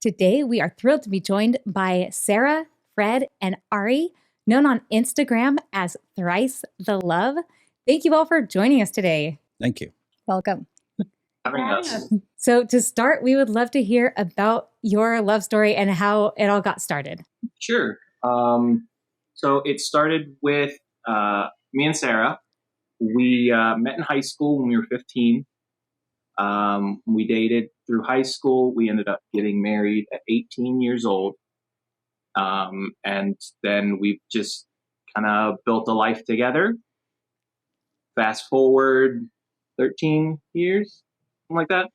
Today, we are thrilled to be joined by Sara, Fred, and Ari, known on Instagram as Thrice the Love. Thank you all for joining us today. Thank you. Welcome. Having us. So to start, we would love to hear about your love story and how it all got started. Sure. So it started with me and Sarah. We met in high school when we were 15. We dated through high school. We ended up getting married at 18 years old. And then we've just kind of built a life together. Fast forward 13 years, something like that.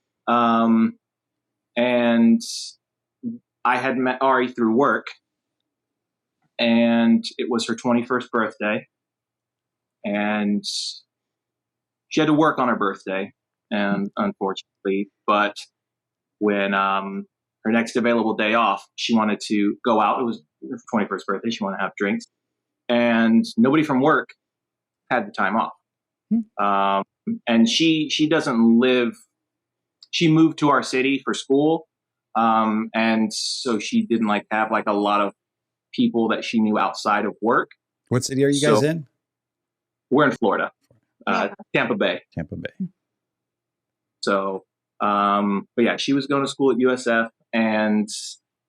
And I had met Ari through work, and it was her 21st birthday. And she had to work on her birthday, and unfortunately, but when her next available day off, she wanted to go out. It was her 21st birthday. She wanted to have drinks, and nobody from work had the time off. And she doesn't live. She moved to our city for school, and so she didn't have a lot of people that she knew outside of work. What city are you guys in? We're in Florida, Tampa Bay. Tampa Bay. So, but yeah, she was going to school at USF, and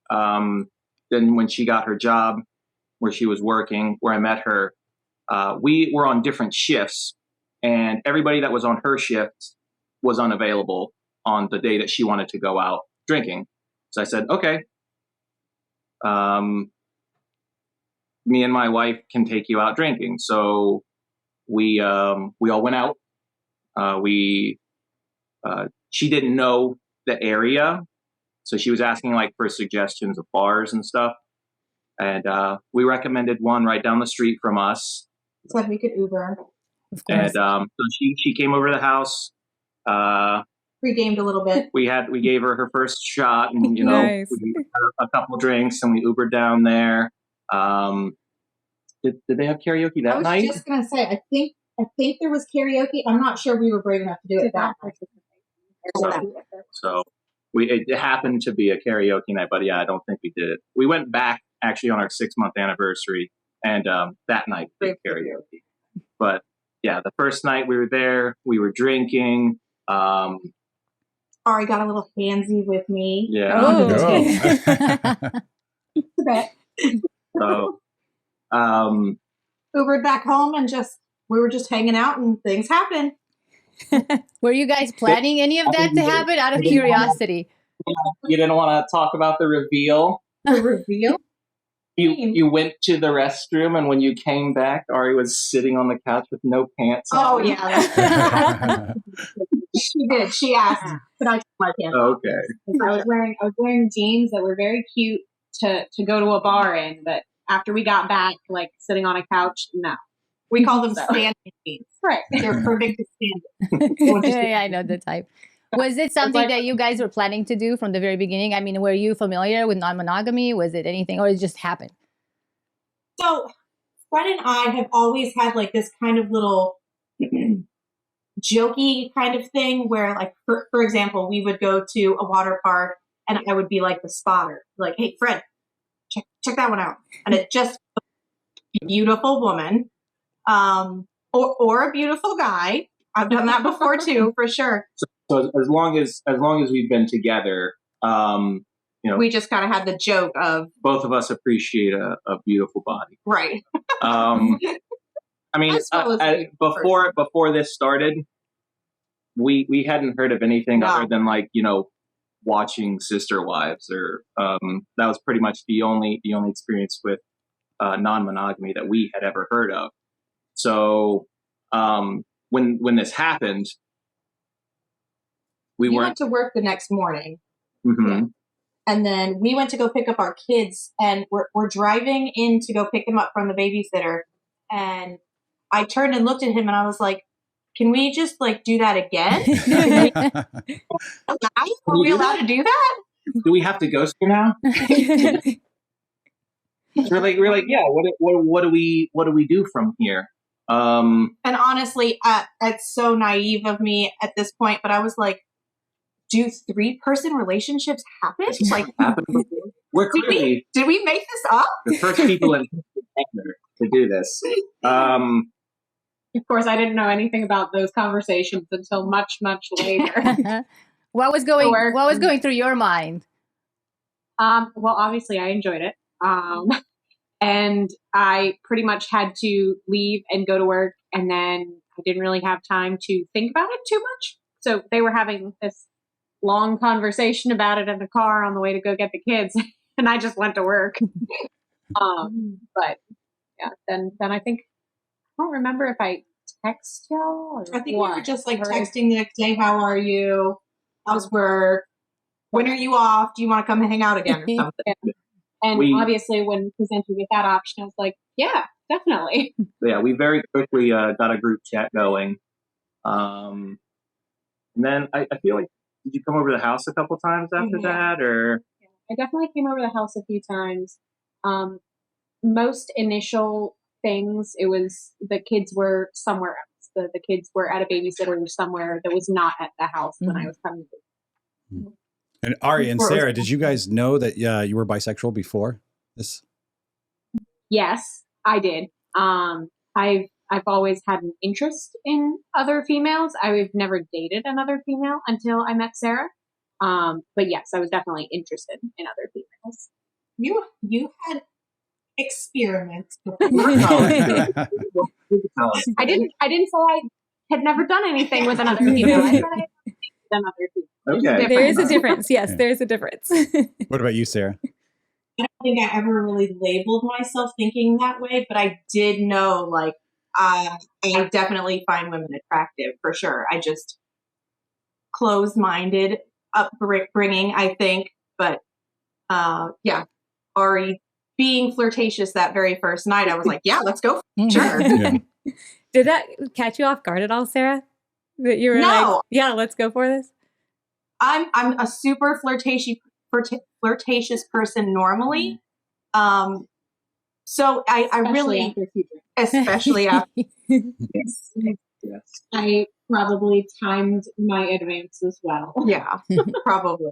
then when she got her job where she was working, where I met her, we were on different shifts, and everybody that was on her shift was unavailable on the day that she wanted to go out drinking. So I said, okay, me and my wife can take you out drinking. So we all went out. She didn't know the area, so she was asking for suggestions of bars and stuff. And we recommended one right down the street from us. So we could Uber. Of course. And so she came over to the house. Pre-gamed a little bit. We gave her her first shot, and Nice. we had a couple drinks, and we Ubered down there. Did they have karaoke that night? I was just gonna say, I think there was karaoke. I'm not sure we were brave enough to do it that night. So it happened to be a karaoke night, but yeah, I don't think we did it. We went back actually on our 6-month anniversary, and that night we did karaoke. But yeah, the first night we were there, we were drinking. Ari got a little handsy with me. Yeah. So, Ubered back home, and we were just hanging out, and things happened. Were you guys planning any of that to happen out of curiosity? You didn't want to talk about the reveal? The reveal? You went to the restroom, and when you came back, Ari was sitting on the couch with no pants on. Oh, yeah. She did. She asked, could I take my pants off? Okay. I was wearing jeans that were very cute to go to a bar in, but after we got back, sitting on a couch, no. We call them standing jeans. Right. They're perfect to stand. Yeah, I know the type. Was it something that you guys were planning to do from the very beginning? I mean, were you familiar with non-monogamy? Was it anything, or it just happened? So, Fred and I have always had this kind of little jokey kind of thing where, for example, we would go to a water park and I would be the spotter. Hey, Fred, check that one out. And it just a beautiful woman, or a beautiful guy. I've done that before too, for sure. So as long as we've been together, we just kind of had the joke of both of us appreciate a beautiful body. Right. I mean, before this started, we hadn't heard of anything other than watching Sister Wives, or that was pretty much the only experience with non-monogamy that we had ever heard of. So when this happened, we went to work the next morning. Mm-hmm. Yeah. And then we went to go pick up our kids, and we're driving in to go pick them up from the babysitter. And I turned and looked at him, and I was like, can we just do that again? Are we allowed to do that? Do we have to go school now? We're like, yeah. What do we do from here? And honestly, it's so naive of me at this point, but I was like, do 3-person relationships happen? Like, happened before. We're clearly did we make this up? the first people in to do this. Of course, I didn't know anything about those conversations until much, much later. What was going through your mind? Well, obviously, I enjoyed it. And I pretty much had to leave and go to work, and then I didn't really have time to think about it too much. So they were having this long conversation about it in the car on the way to go get the kids, and I just went to work. But yeah, then I think I don't remember if I text y'all or I think what. we were just like texting the next day. How are you? How's work? When are you off? Do you want to come and hang out again or something? And obviously, when presented with that option, I was like, yeah, definitely. Yeah, we very quickly got a group chat going. And then I feel like, did you come over to the house a couple times after that? Or I definitely came over to the house a few times. Most initial things, it was the kids were somewhere else. The kids were at a babysitter somewhere that was not at the house when I was coming to. And Ari and Sarah, did you guys know that you were bisexual before this? Yes, I did. I've always had an interest in other females. I've never dated another female until I met Sarah. But yes, I was definitely interested in other females. You had experiments before. I didn't say I had never done anything with another female. I said I had done other females. okay, There is a difference. Yes, there is a difference. What about you, Sarah? I don't think I ever really labeled myself thinking that way, but I did know, like, I definitely find women attractive for sure. I just closed-minded upbringing, I think. But yeah, Ari being flirtatious that very first night, I was like, yeah, let's go. Sure. Yeah. Did that catch you off guard at all, Sarah? That you were No. like, yeah, let's go for this? I'm a super flirtatious person normally. So I really, especially after, yes. I probably timed my advance as well. Yeah, probably.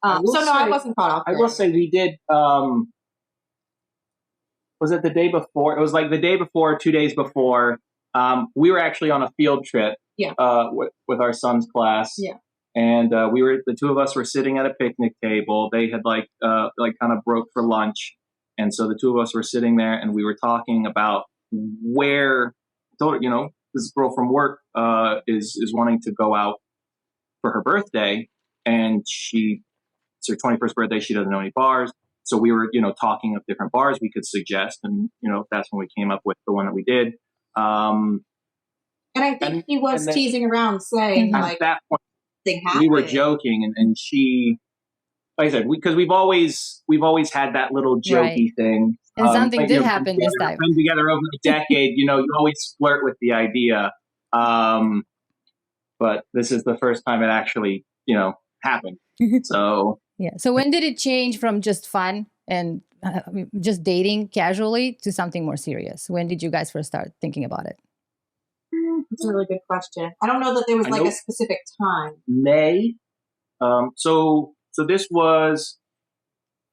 I wasn't caught off. I will say we did. Was it the day before? It was like the day before, 2 days before. We were actually on a field trip. Yeah. With our son's class. Yeah. And the two of us were sitting at a picnic table. They had like kind of broke for lunch. And so the two of us were sitting there and we were talking about where, this girl from work is wanting to go out for her birthday. And it's her 21st birthday. She doesn't know any bars. So we were, talking of different bars we could suggest. And, that's when we came up with the one that we did. And I think he was teasing around saying, at that point, we were joking, and she, like I said, because we've always had that little jokey thing. And something did happen this time. Been together over a decade, you always flirt with the idea. But this is the first time it actually, happened. So yeah. So when did it change from just fun and just dating casually to something more serious? When did you guys first start thinking about it? That's a really good question. I don't know that there was like a specific time. May. So this was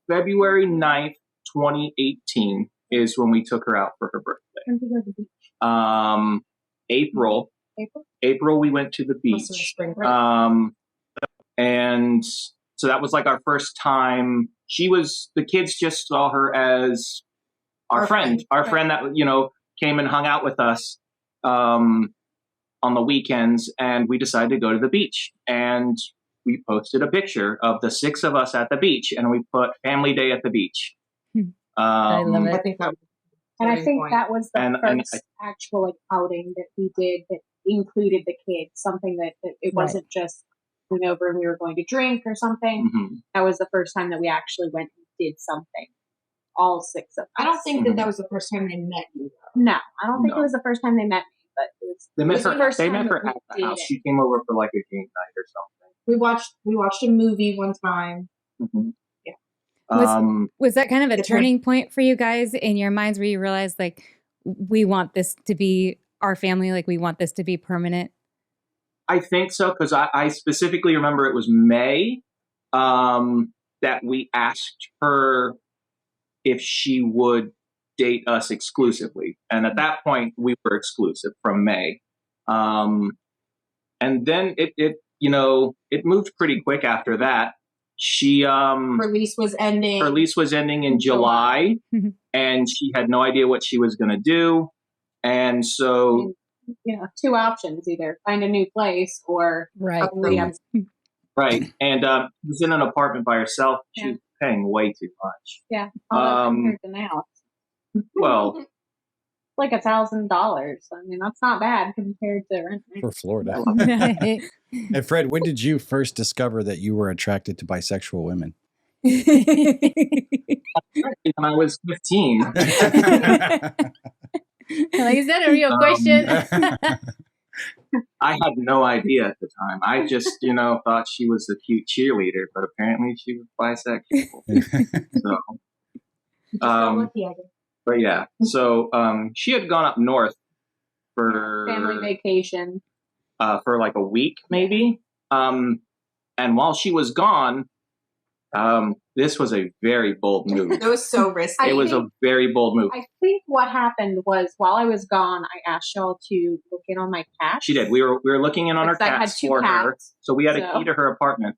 February 9th, 2018 is when we took her out for her birthday. April we went to the beach. And so that was like our first time. The kids just saw her as our friend that, came and hung out with us on the weekends, and we decided to go to the beach, and we posted a picture of the 6 of us at the beach, and we put family day at the beach. I love it. I think that was that was the first actual outing that we did that included the kids, something that it wasn't just going over and we were going to drink or something. Mm-hmm. That was the first time that we actually went and did something. All 6 of us. I don't think that was the first time they met you, though. No, I don't think it was the first time they met me, but it was. They met the first time her at the house. She came over for like a game night or something. We watched a movie one time. Mm-hmm. Yeah. Was that kind of a turning point for you guys in your minds where you realized, like, we want this to be our family, like we want this to be permanent? I think so, because I specifically remember it was May that we asked her if she would date us exclusively. And at that point, we were exclusive from May. And then it moved pretty quick after that. Her lease was ending. Her lease was ending in July, and she had no idea what she was going to do. And so, two options: either find a new place or Right. re-up. right. And she was in an apartment by herself. She was paying way too much. Yeah, although compared to now, Well, like $1,000. I mean, that's not bad compared to rent. For Florida. And Fred, when did you first discover that you were attracted to bisexual women? when I was 15. Like, is that a real question? I had no idea at the time. I just, thought she was a cute cheerleader, but apparently she was bisexual. So, but yeah, so she had gone up north for Family vacation. For like a week, maybe. And while she was gone, this was a very bold move. It was so risky. It was a very bold move. I think what happened was while I was gone, I asked y'all to look in on my cat. She did. We were looking in on her Because I had cats 2 for her, cats, so we had a key to her apartment.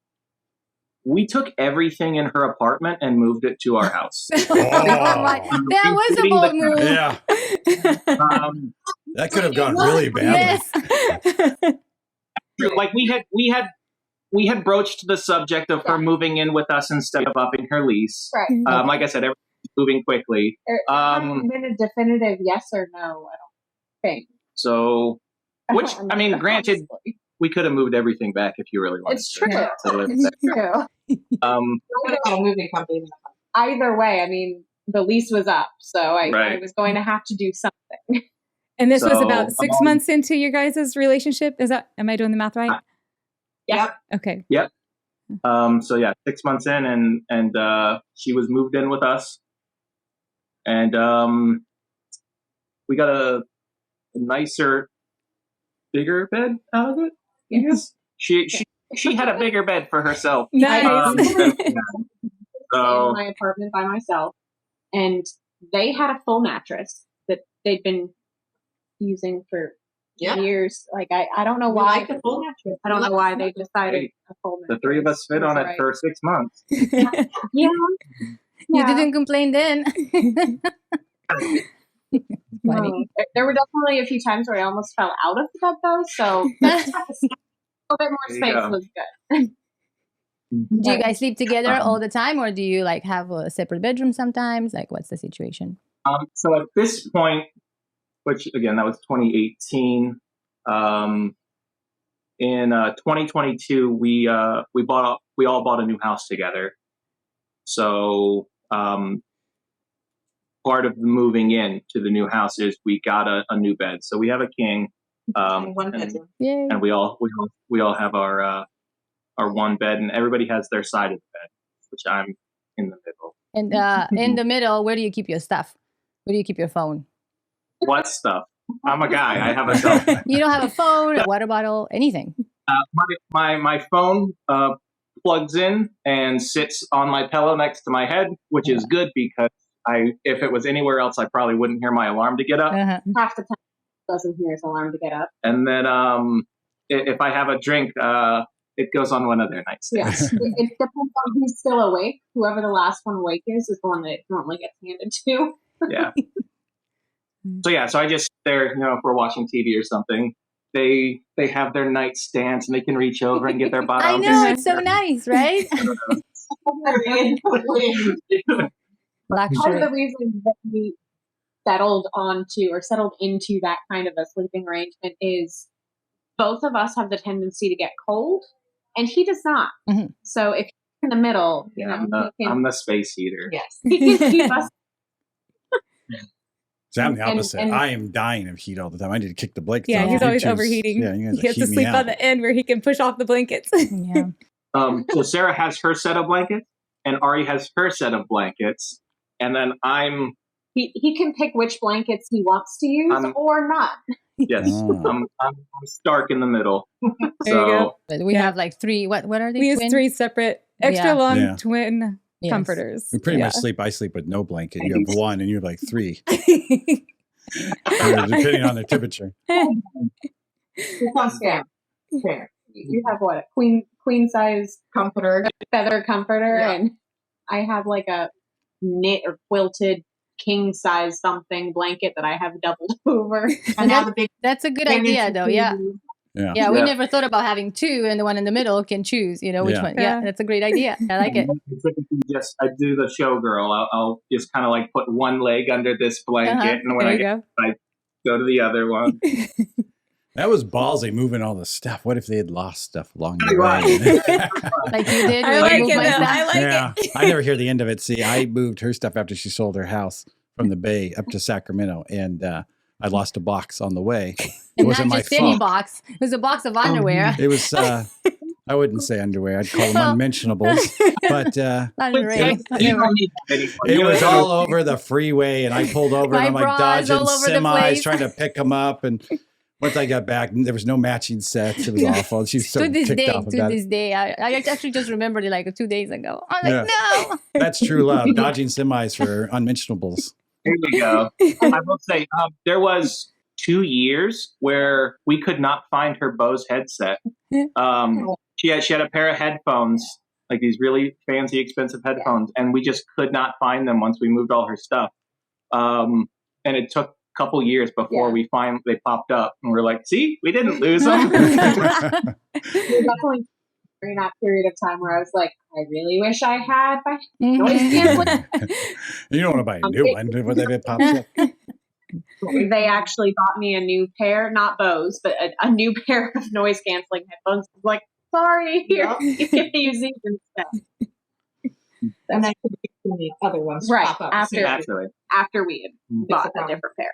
We took everything in her apartment and moved it to our house. Oh my, that was a bold move. Yeah. That could have gone really badly. Yes. Like we had broached the subject of her moving in with us instead of upping her lease. Right. Like I said, everything's moving quickly. There hasn't been a definitive yes or no, I don't think. So, which, I mean, granted, honestly. we could have moved everything back if you really wanted It's to. true. To live It's there. true. Could have got a moving company. Either way, I mean, the lease was up, so I Right. was going to have to do something. And this was So, about 6 months into your guys' relationship. Am I doing the math right? Yep. Okay. So yeah, 6 months in, and she was moved in with us, and we got a nicer, bigger bed out of it. Yes, she had a bigger bed for herself. Nice. So in my apartment by myself, and they had a full mattress that they'd been using for years. Like I don't know We why like the full mattress. I don't know why they decided a full mattress. the 3 of us fit on it Right. for 6 months. Yeah. You didn't complain then. No. There were definitely a few times where I almost fell out of the bed though, so a little bit more There you space go. was good. Do you guys sleep together all the time, or do you like have a separate bedroom sometimes? Like, what's the situation? So at this point, which again, that was 2018. In 2022, we all bought a new house together. So part of moving in to the new house is we got a new bed. So we have a king, One bedroom. Yay. and we all have our one bed, and everybody has their side of the bed, which I'm in the middle. And in the middle, where do you keep your stuff? Where do you keep your phone? What stuff? I'm a guy. I have a cell phone. You don't have a phone, a water bottle, anything. My phone plugs in and sits on my pillow next to my head, which is good because if it was anywhere else, I probably wouldn't hear my alarm to get up. Uh-huh. Half the time doesn't hear his alarm to get up. And then if I have a drink, it goes on one of their nightstands. Yeah. It depends on who's still awake. Whoever the last one awake is the one that it normally gets handed to. Yeah. So I just sit there, if we're watching TV or something, they have their nightstands and they can reach over and get their I bottom. know, it's so nice, right? Part Luxury. of the reason that we settled into that kind of a sleeping arrangement is both of us have the tendency to get cold, and he does not. Mm-hmm. So if you're in the middle, I'm the space heater. Yes. he can keep us. See, I'm the opposite. And- I am dying of heat all the time. I need to kick the blankets. Yeah, off. he's You always choose- overheating. Yeah, you guys He has to heat me sleep out. on the end where he can push off the blankets. Yeah. So Sarah has her set of blankets, and Ari has her set of blankets, and then I'm he can pick which blankets he wants to use or not. Yes, I'm stark in the middle. There you go. But we have like three. What are they? We use Twin? 3 separate, extra long Yeah. twin Yes. comforters. We pretty much sleep. I sleep with no blanket. You have one, and you have like 3, depending on the temperature. Fair. Fair. You have what, a queen size Comforter. feather comforter, Yeah. and I have like a knit or quilted king size something blanket that I have doubled over. And now the big That's a good idea, though. Yeah. Yeah. Yeah, we Yeah. never thought about having 2, and the one in the middle can choose, which Yeah. one. Yeah. Yeah, that's a great idea. I like it. I do the showgirl. I'll just kind of like put one leg under this blanket, and when There I you get, go. go to the other one. That was ballsy moving all the stuff. What if they had lost stuff along the Right. way? Like you did. I when you like moved it my though. stuff. I like Yeah. it. I never hear the end of it. See, I moved her stuff after she sold her house from the Bay up to Sacramento, and I lost a box on the way. It And wasn't not my just any fault. box. It was a box of underwear. It was, I wouldn't say underwear. I'd call them Well- unmentionables. But Lingerie. You don't need that anymore. it You was know, all over the freeway, and I pulled over, My and I'm like bras dodging all over the semis, place. trying to pick them up. And once I got back, there was no matching sets. It was awful. She was so To this ticked day, off about it. I actually just remembered it like 2 days ago. I'm like, no. That's true love. Dodging semis for unmentionables. Here we go. I will say there was 2 years where we could not find her Bose headset. She had a pair of headphones, like these really fancy, expensive headphones, and we just could not find them once we moved all her stuff. And it took a couple years before they popped up, and we're like, "See, we didn't lose them." Definitely during that period of time where I was like, I really wish I had my noise canceling. You don't want to buy a new one when it pops up. They actually bought me a new pair, not Bose, but a new pair of noise canceling headphones. I was like, sorry, here, you can use these instead. And then the other ones Right, pop up. after- Naturally. After we had bought a different pair.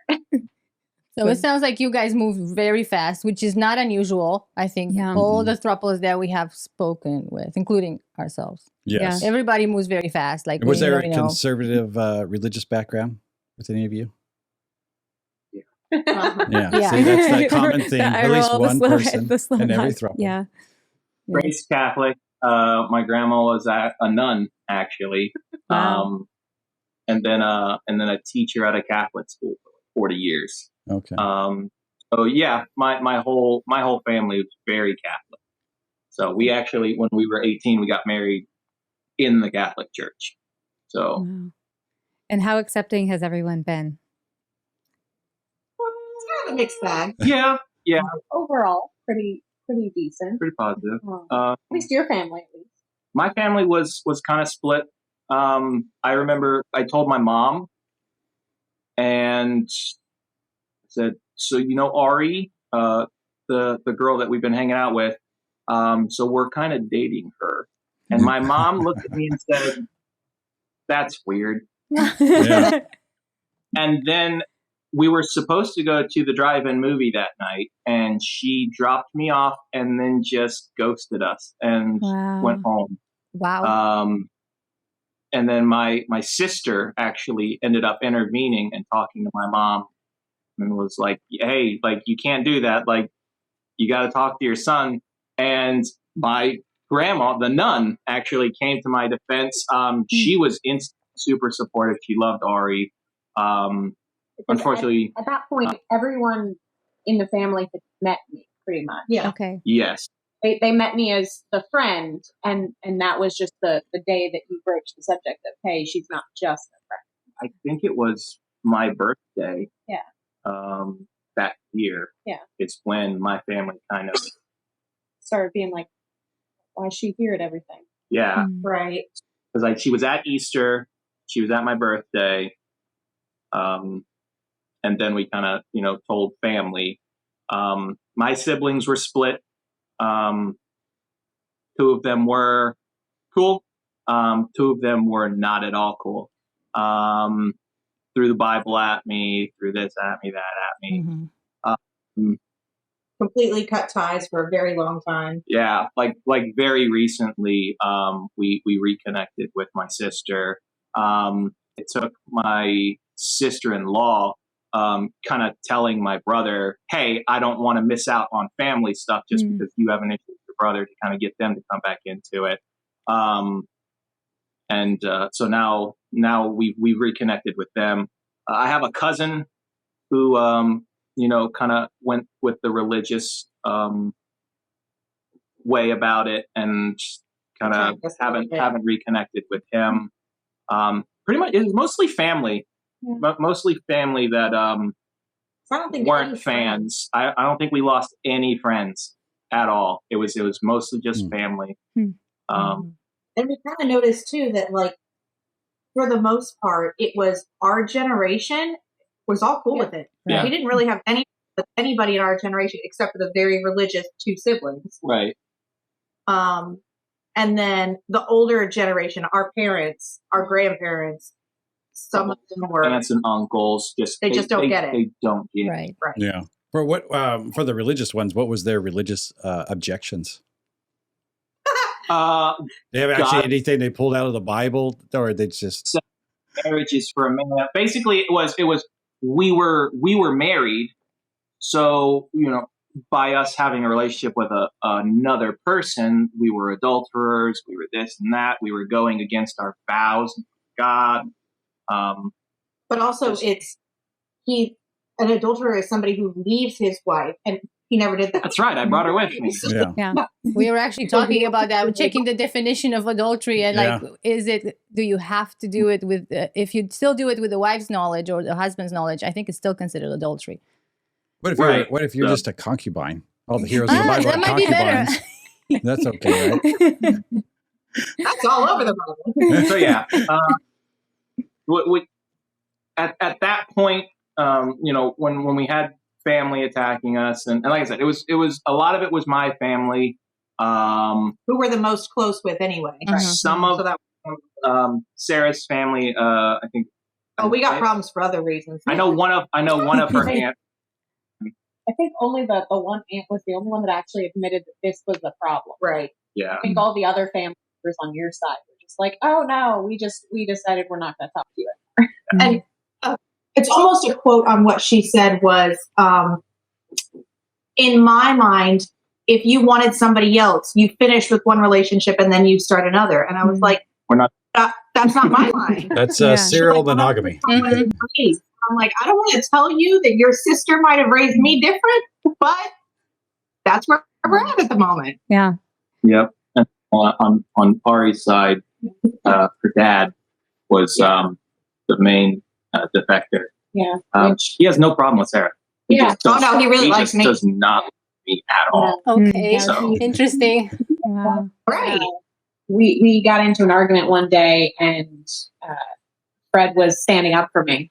So it sounds like you guys move very fast, which is not unusual. I think Yeah. all the Throuples that we have spoken with, including ourselves, Yes. everybody moves very fast. Like Was when there you a know, conservative religious background with any of you? Yeah. Yeah. See, that's that common thing. I At least roll the one slow- person the slow in every nod. throuple. Yeah. Raised Catholic. My grandma was a nun, actually, Wow. and then a teacher at a Catholic school for 40 years. Okay. So yeah, my whole family was very Catholic. So we actually, when we were 18, we got married in the Catholic Church. So Wow. And how accepting has everyone been? It's kind of a mixed bag. yeah, Overall, pretty decent. pretty positive. At least your family, at least. My family was kind of split. I remember I told my mom, and I said, "So Ari, the girl that we've been hanging out with, so we're kind of dating her." And my mom looked at me and said, "That's weird." Yeah. And then we were supposed to go to the drive-in movie that night, and she dropped me off and then just ghosted us and Wow. went home. wow. And then my sister actually ended up intervening and talking to my mom and was like, "Hey, like, you can't do that. Like, you got to talk to your son." And my grandma, the nun, actually came to my defense. She was super supportive. She loved Ari. Unfortunately, At that point, everyone in the family had met me pretty much. Yeah. Okay. yes. They met me as the friend, and that was just the day that you broached the subject of, hey, she's not just a friend. I think it was my birthday. Yeah. That year. Yeah. It's when my family kind of, Started being like, why is she here at everything? yeah. Mm. Right. Because like she was at Easter, she was at my birthday, and then we kind of told family. My siblings were split. 2 of them were cool. 2 of them were not at all cool. Threw the Bible at me, threw this at me, that at me. Mhm. Completely cut ties for a very long time. Yeah, like very recently, we reconnected with my sister. It took my sister-in-law, kind of telling my brother, hey, I don't want to miss out on family stuff just because you have an issue with your brother, to kind of get them to come back into it. So now we've reconnected with them. I have a cousin who, kind of went with the religious way about it, and kind of haven't reconnected with him. Pretty much, it was mostly family, mostly family that I don't think weren't fans. I don't think we lost any friends at all. It was mostly just family. And we kind of noticed too that, like, for the most part, it was our generation was all cool with it. Yeah. We didn't really have anybody in our generation except for the very religious two siblings. Right. And then the older generation, our parents, our grandparents, some of them were aunts and uncles. They just don't get it. They don't get it. Right. Yeah. For what? For the religious ones, what was their religious objections? They have actually anything they pulled out of the Bible, or they just marriages for a man. Basically, it was we were married, so by us having a relationship with another person, we were adulterers. We were this and that. We were going against our vows with God. But also, an adulterer is somebody who leaves his wife, and he never did that. That's right. I brought her with me. Yeah. We were actually talking about that, checking the definition of adultery, and do you have to do it with, if you still do it with the wife's knowledge or the husband's knowledge, I think it's still considered adultery. What if you're just a concubine? All the heroes of the Bible are concubines. That's okay, right? That's all over the Bible. So yeah, at that point, when we had family attacking us, and like I said, it was a lot of it was my family. Who we're the most close with anyway. Right? Some of Sarah's family, I think. Oh, we got problems for other reasons. I know one of her aunts. I think only the one aunt was the only one that actually admitted that this was the problem. Right. Yeah. I think all the other family members on your side were just like, oh no, we decided we're not going to talk to you anymore. And it's almost a quote on what she said was, in my mind, if you wanted somebody else, you finish with one relationship and then you start another. And I was like, we're not. That's not my line. That's serial monogamy. I'm like, I don't want to tell you that your sister might have raised me different, but that's where we're at the moment. Yeah. Yep. And on Ari's side, her dad was the main defector. Yeah. He has no problem with Sarah. He He really likes me. Does not like me at all. Okay. So- Interesting. Wow. Right. We got into an argument one day, and Fred was standing up for me.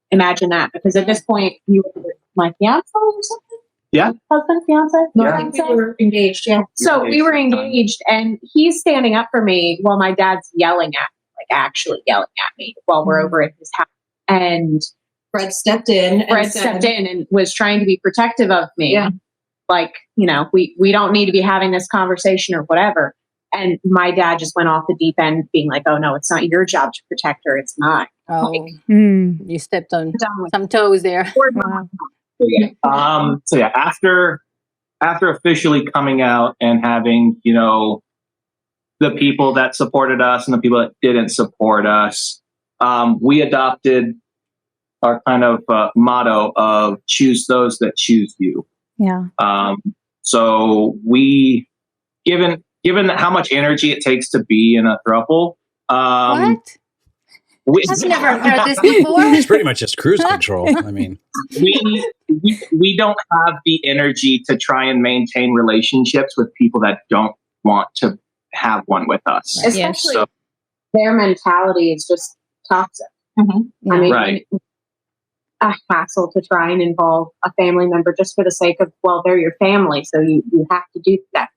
Imagine that, because at this point you were my fiance or something. Yeah. Husband, fiance. No, I think we were engaged. Yeah. So we were engaged, and he's standing up for me while my dad's yelling at me, like actually yelling at me while we're over at his house. And Fred stepped in. and was trying to be protective of me. Yeah. Like, we don't need to be having this conversation or whatever. And my dad just went off the deep end being like, oh no, it's not your job to protect her. It's mine. Oh, Like, you stepped on some toes there. Wow. So yeah, after officially coming out and having, the people that supported us and the people that didn't support us, we adopted our kind of motto of choose those that choose you. Yeah. So we, given how much energy it takes to be in a throuple, What? I've never heard this before. It's pretty much just cruise control. I mean, we don't have the energy to try and maintain relationships with people that don't want to have one with us. Especially their mentality is just toxic. I mean, Right. a hassle to try and involve a family member just for the sake of, well, they're your family, so you have to do that.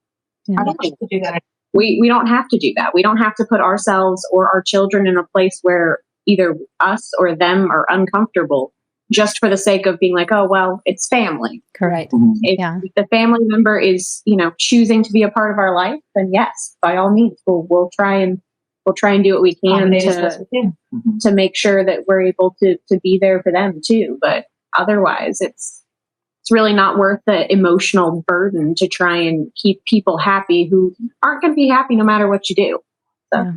Yeah. I don't like to do that. We don't have to do that. We don't have to put ourselves or our children in a place where either us or them are uncomfortable just for the sake of being like, oh, well, it's family. Correct. If Yeah. the family member is, choosing to be a part of our life, then yes, by all means, we'll try and we'll try and do what we can to make sure that we're able to be there for them too. But otherwise, it's really not worth the emotional burden to try and keep people happy who aren't going to be happy no matter what you do. So.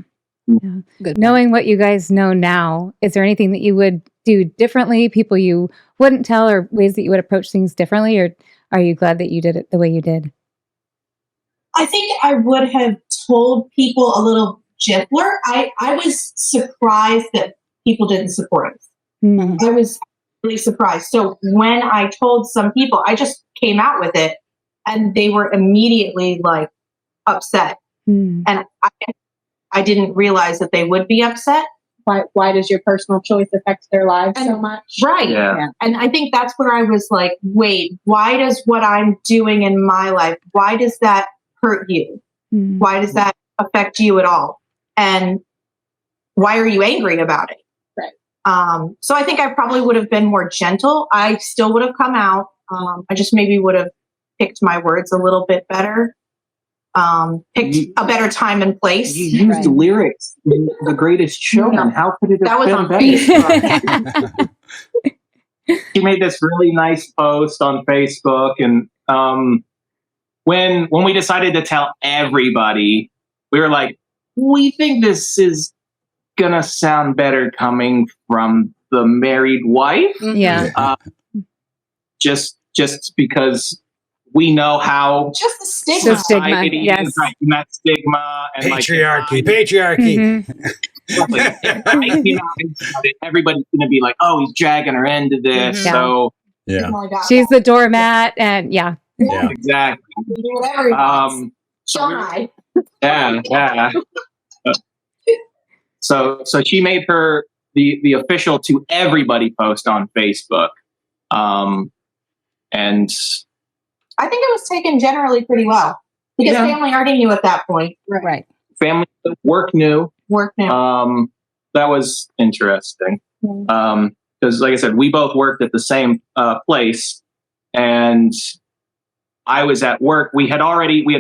Yeah. Good. Knowing what you guys know now, is there anything that you would do differently? People you wouldn't tell, or ways that you would approach things differently? Or are you glad that you did it the way you did? I think I would have told people a little gentler. I was surprised that people didn't support us. Mm. I was really surprised. So when I told some people, I just came out with it and they were immediately like upset. Mm. And I didn't realize that they would be upset. Why does your personal choice affect their lives so much? Right. Yeah. And I think that's where I was like, wait, why does what I'm doing in my life, why does that hurt you? Mm. Why does that affect you at all? And why are you angry about it? Right. So I think I probably would have been more gentle. I still would have come out. I just maybe would have picked my words a little bit better. Picked a better time and place. You used lyrics in The Greatest Showman. How could it have That was been on better? Facebook. She made this really nice post on Facebook, and when we decided to tell everybody, we were like, we think this is gonna sound better coming from the married wife. Yeah. Just because we know how Just the stigma. The stigma, society yes. is, right? And that stigma and Patriarchy, like, patriarchy. Mhm. everybody's gonna be like, oh, he's dragging her into this. Yeah. So Yeah. She's the doormat, and yeah. Yeah. exactly. Do whatever he wants. So Shy. yeah. So she made her the official to everybody post on Facebook. And I think it was taken generally pretty well because family already knew at that point. Right. family at work knew. Work now. That was interesting. Because like I said, we both worked at the same place, and I was at work. We had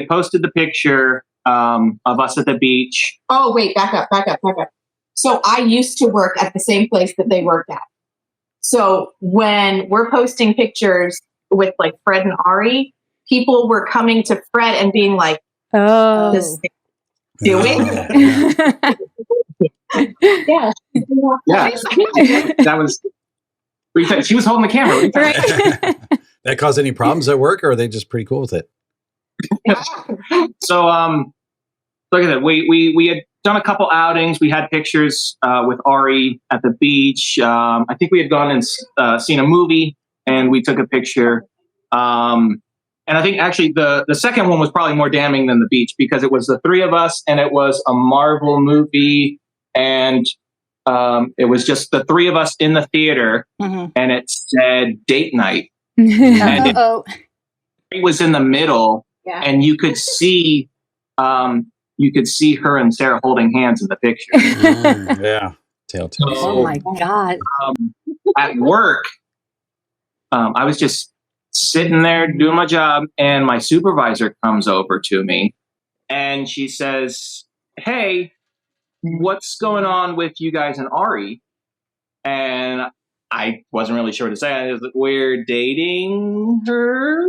posted the picture of us at the beach. Oh, wait, back up. So I used to work at the same place that they worked at. So when we're posting pictures with like Fred and Ari, people were coming to Fred and being like, Oh. this is doing? Yeah. Yeah. That was, what do you think? She was holding the camera. What do you think? That cause any problems at work, or are they just pretty cool with it? So, like I said, we had done a couple outings. We had pictures with Ari at the beach. I think we had gone and seen a movie, and we took a picture. And I think actually the second one was probably more damning than the beach, because it was the three of us, and it was a Marvel movie, and it was just the three of us in the theater, and it said date night. And it was in the middle, and you could see her and Sarah holding hands in the picture. Yeah. Telltale. Oh my God. At work, I was just sitting there doing my job, and my supervisor comes over to me, and she says, "Hey, what's going on with you guys and Ari?" And I wasn't really sure what to say. I was like, "We're dating her."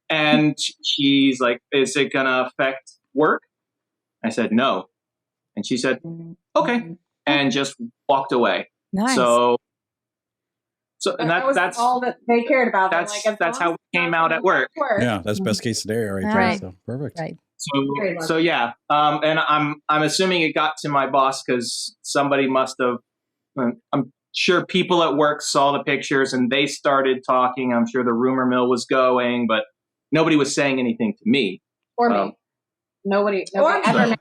And she's like, "Is it gonna affect work?" I said, "No." And she said, "Okay," and just walked away. Nice. So and that was that's all that they cared about. That's how we came out at work. Yeah, that's best case scenario right there. Right. So perfect. Right. So yeah. And I'm assuming it got to my boss because somebody must have. I'm sure people at work saw the pictures and they started talking. I'm sure the rumor mill was going, but nobody was saying anything to me. Or me. Nobody ever.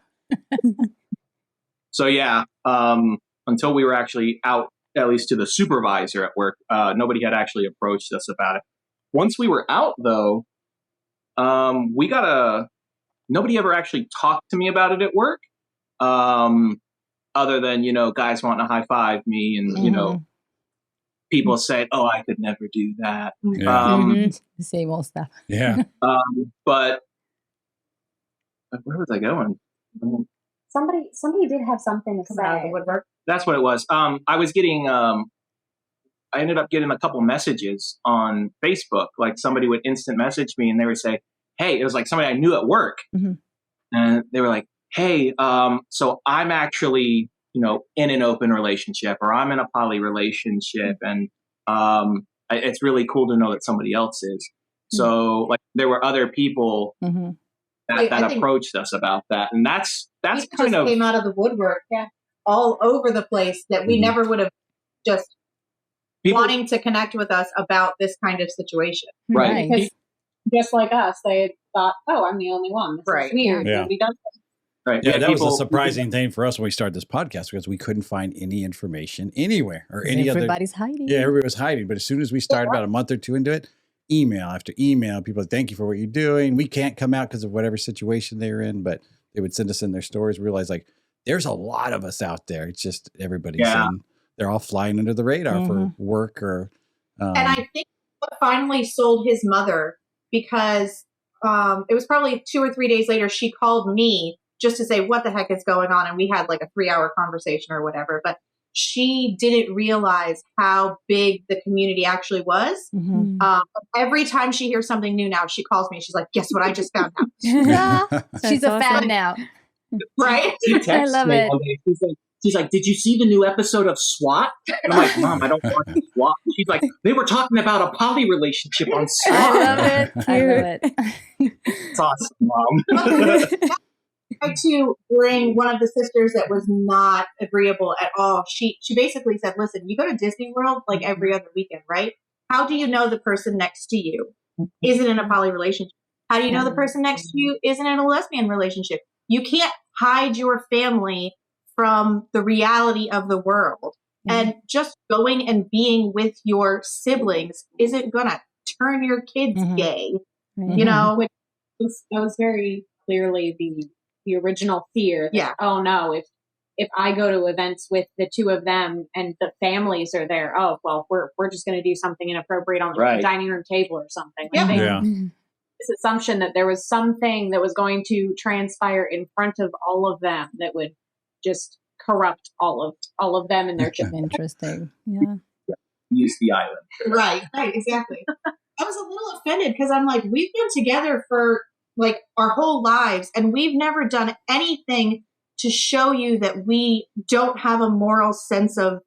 So yeah. Until we were actually out, at least to the supervisor at work, nobody had actually approached us about it. Once we were out, though, nobody ever actually talked to me about it at work, other than, guys wanting to high five me, and, people said, "Oh, I could never do that." Yeah. The same old stuff. Yeah. But where was I going? somebody did have something to Coming out of the say. woodwork. That's what it was. I was getting, I ended up getting a couple messages on Facebook. Like somebody would instant message me and they would say, hey, it was like somebody I knew at work. And they were like, hey, so I'm actually, in an open relationship, or I'm in a poly relationship. And it's really cool to know that somebody else is. So like there were other people that approached us about that. And that's kind of came out of the woodwork all over the place that we never would have just wanting to connect with us about this kind of situation. Right. Because just like us, they thought, oh, I'm the only one. This is weird. Yeah. Nobody does this. Right. Yeah, that was a surprising thing for us when we started this podcast because we couldn't find any information anywhere or any Everybody's hiding. Yeah, everybody was hiding. But as soon as we started about a month or two into it, email after email, people would thank you for what you're doing. We can't come out because of whatever situation they're in, but they would send us in their stories. Realize like there's a lot of us out there. It's just everybody's they're all flying under the radar for work or. And I think what finally sold his mother because it was probably 2 or 3 days later, she called me just to say what the heck is going on. And we had like a 3-hour conversation or whatever, but she didn't realize how big the community actually was. Every time she hears something new now, she calls me. She's like, guess what I just found out? She's a fan now. Right? I love it. She's like, did you see the new episode of SWAT? And I'm like, Mom, I don't watch SWAT. She's like, they were talking about a poly relationship on SWAT. I love it. I love it. It's awesome, Mom. I tried to bring one of the sisters that was not agreeable at all. She basically said, listen, you go to Disney World like every other weekend, right? How do you know the person next to you isn't in a poly relationship? How do you know the person next to you isn't in a lesbian relationship? You can't hide your family from the reality of the world. And just going and being with your siblings isn't going to turn your kids gay. You know? That was very clearly the original fear that, oh no, if I go to events with the two of them and the families are there, oh well, we're just going to do something inappropriate on the dining room table or something. This assumption that there was something that was going to transpire in front of all of them that would just corrupt all of them and their children. Interesting. Yeah. Use the island. Right, exactly. I was a little offended because I'm like, we've been together for like our whole lives and we've never done anything to show you that we don't have a moral sense of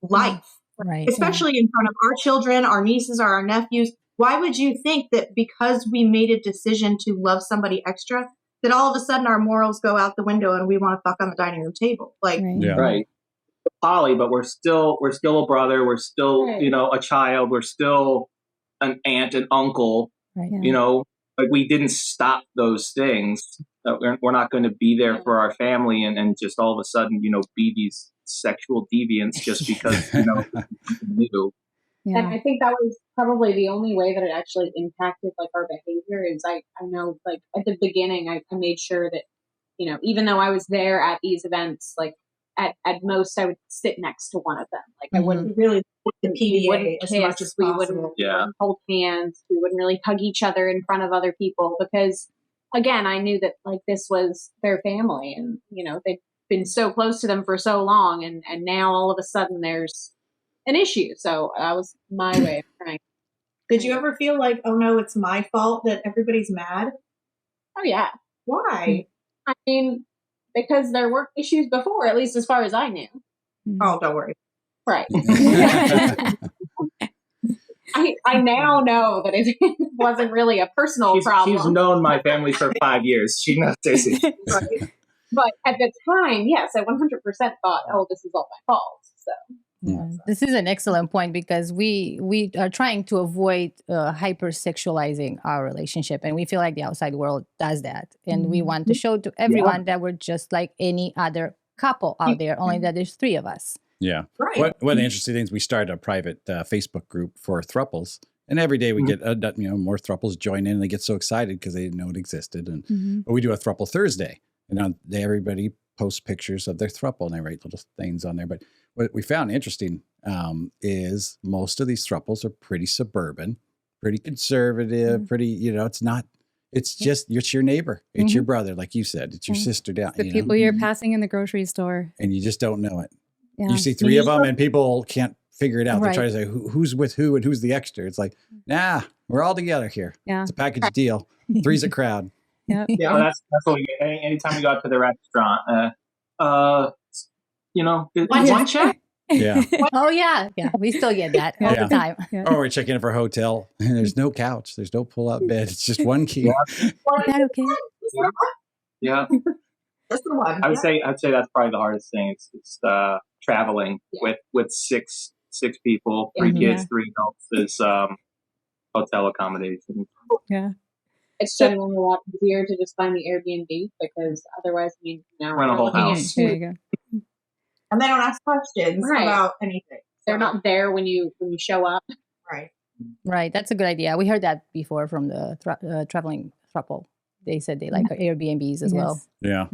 life. Right. Especially in front of our children, our nieces, or our nephews. Why would you think that because we made a decision to love somebody extra, that all of a sudden our morals go out the window and we want to fuck on the dining room table? Like, right. Poly, but we're still a brother. We're still, a child. We're still an aunt and uncle. Right. Like we didn't stop those things. We're not going to be there for our family and just all of a sudden, be these sexual deviants just because, new. Yeah. And I think that was probably the only way that it actually impacted like our behavior is I know like at the beginning I made sure that, even though I was there at these events, like at most I would sit next to one of them. Like I wouldn't really the PDA as much as we possible. wouldn't hold hands. We wouldn't really hug each other in front of other people because again, I knew that like this was their family and, they've been so close to them for so long and now all of a sudden there's an issue. So that was my way of trying. Did you ever feel like, oh no, it's my fault that everybody's mad? Oh yeah. Why? I mean, because there were issues before, at least as far as I knew. Oh, don't worry. Right. I now know that it wasn't really a personal problem. She's known my family for 5 years. She knows this. Right. But at the time, yes, I 100% thought, oh, this is all my fault. So. Yeah. This is an excellent point because we are trying to avoid hypersexualizing our relationship, and we feel like the outside world does that, and we want to show to everyone that we're just like any other couple out there, only that there's 3 of us. Yeah. Right. One of the interesting things, we started a private Facebook group for Throuples, and every day we get more Throuples join in, and they get so excited because they didn't know it existed, and but we do a Throuple Thursday, and on everybody posts pictures of their Throuple, and they write little things on there, but what we found interesting is most of these Throuples are pretty suburban, pretty conservative, pretty, it's not, It's just, it's your neighbor. It's your brother, like you said. It's your sister down. The people you're passing in the grocery store. And you just don't know it. Yeah. You see 3 of them and people can't figure it out. They Right. try to say who's with who and who's the extra. It's like, nah, we're all together here. Yeah. It's a package deal. 3's a crowd. Yep. Yeah, well, that's what we get. Anytime we go out to the restaurant, one check. Yeah. Oh yeah, we still get that all Yeah. the time. Yeah. Or we check in for a hotel and there's no couch. There's no pull-out bed. It's just one key. Is that okay? Yeah, That's the one. I'd say that's probably the hardest thing. It's traveling with six people, 3 kids, 3 adults is hotel accommodation. Yeah. It's generally a lot easier to just find the Airbnb because otherwise, now Rent a we're whole looking at house. There you go. And they don't ask questions Right. about anything. They're not there when you show up. Right. Right, that's a good idea. We heard that before from the traveling Throuple. They said they like Airbnbs as well. Yeah.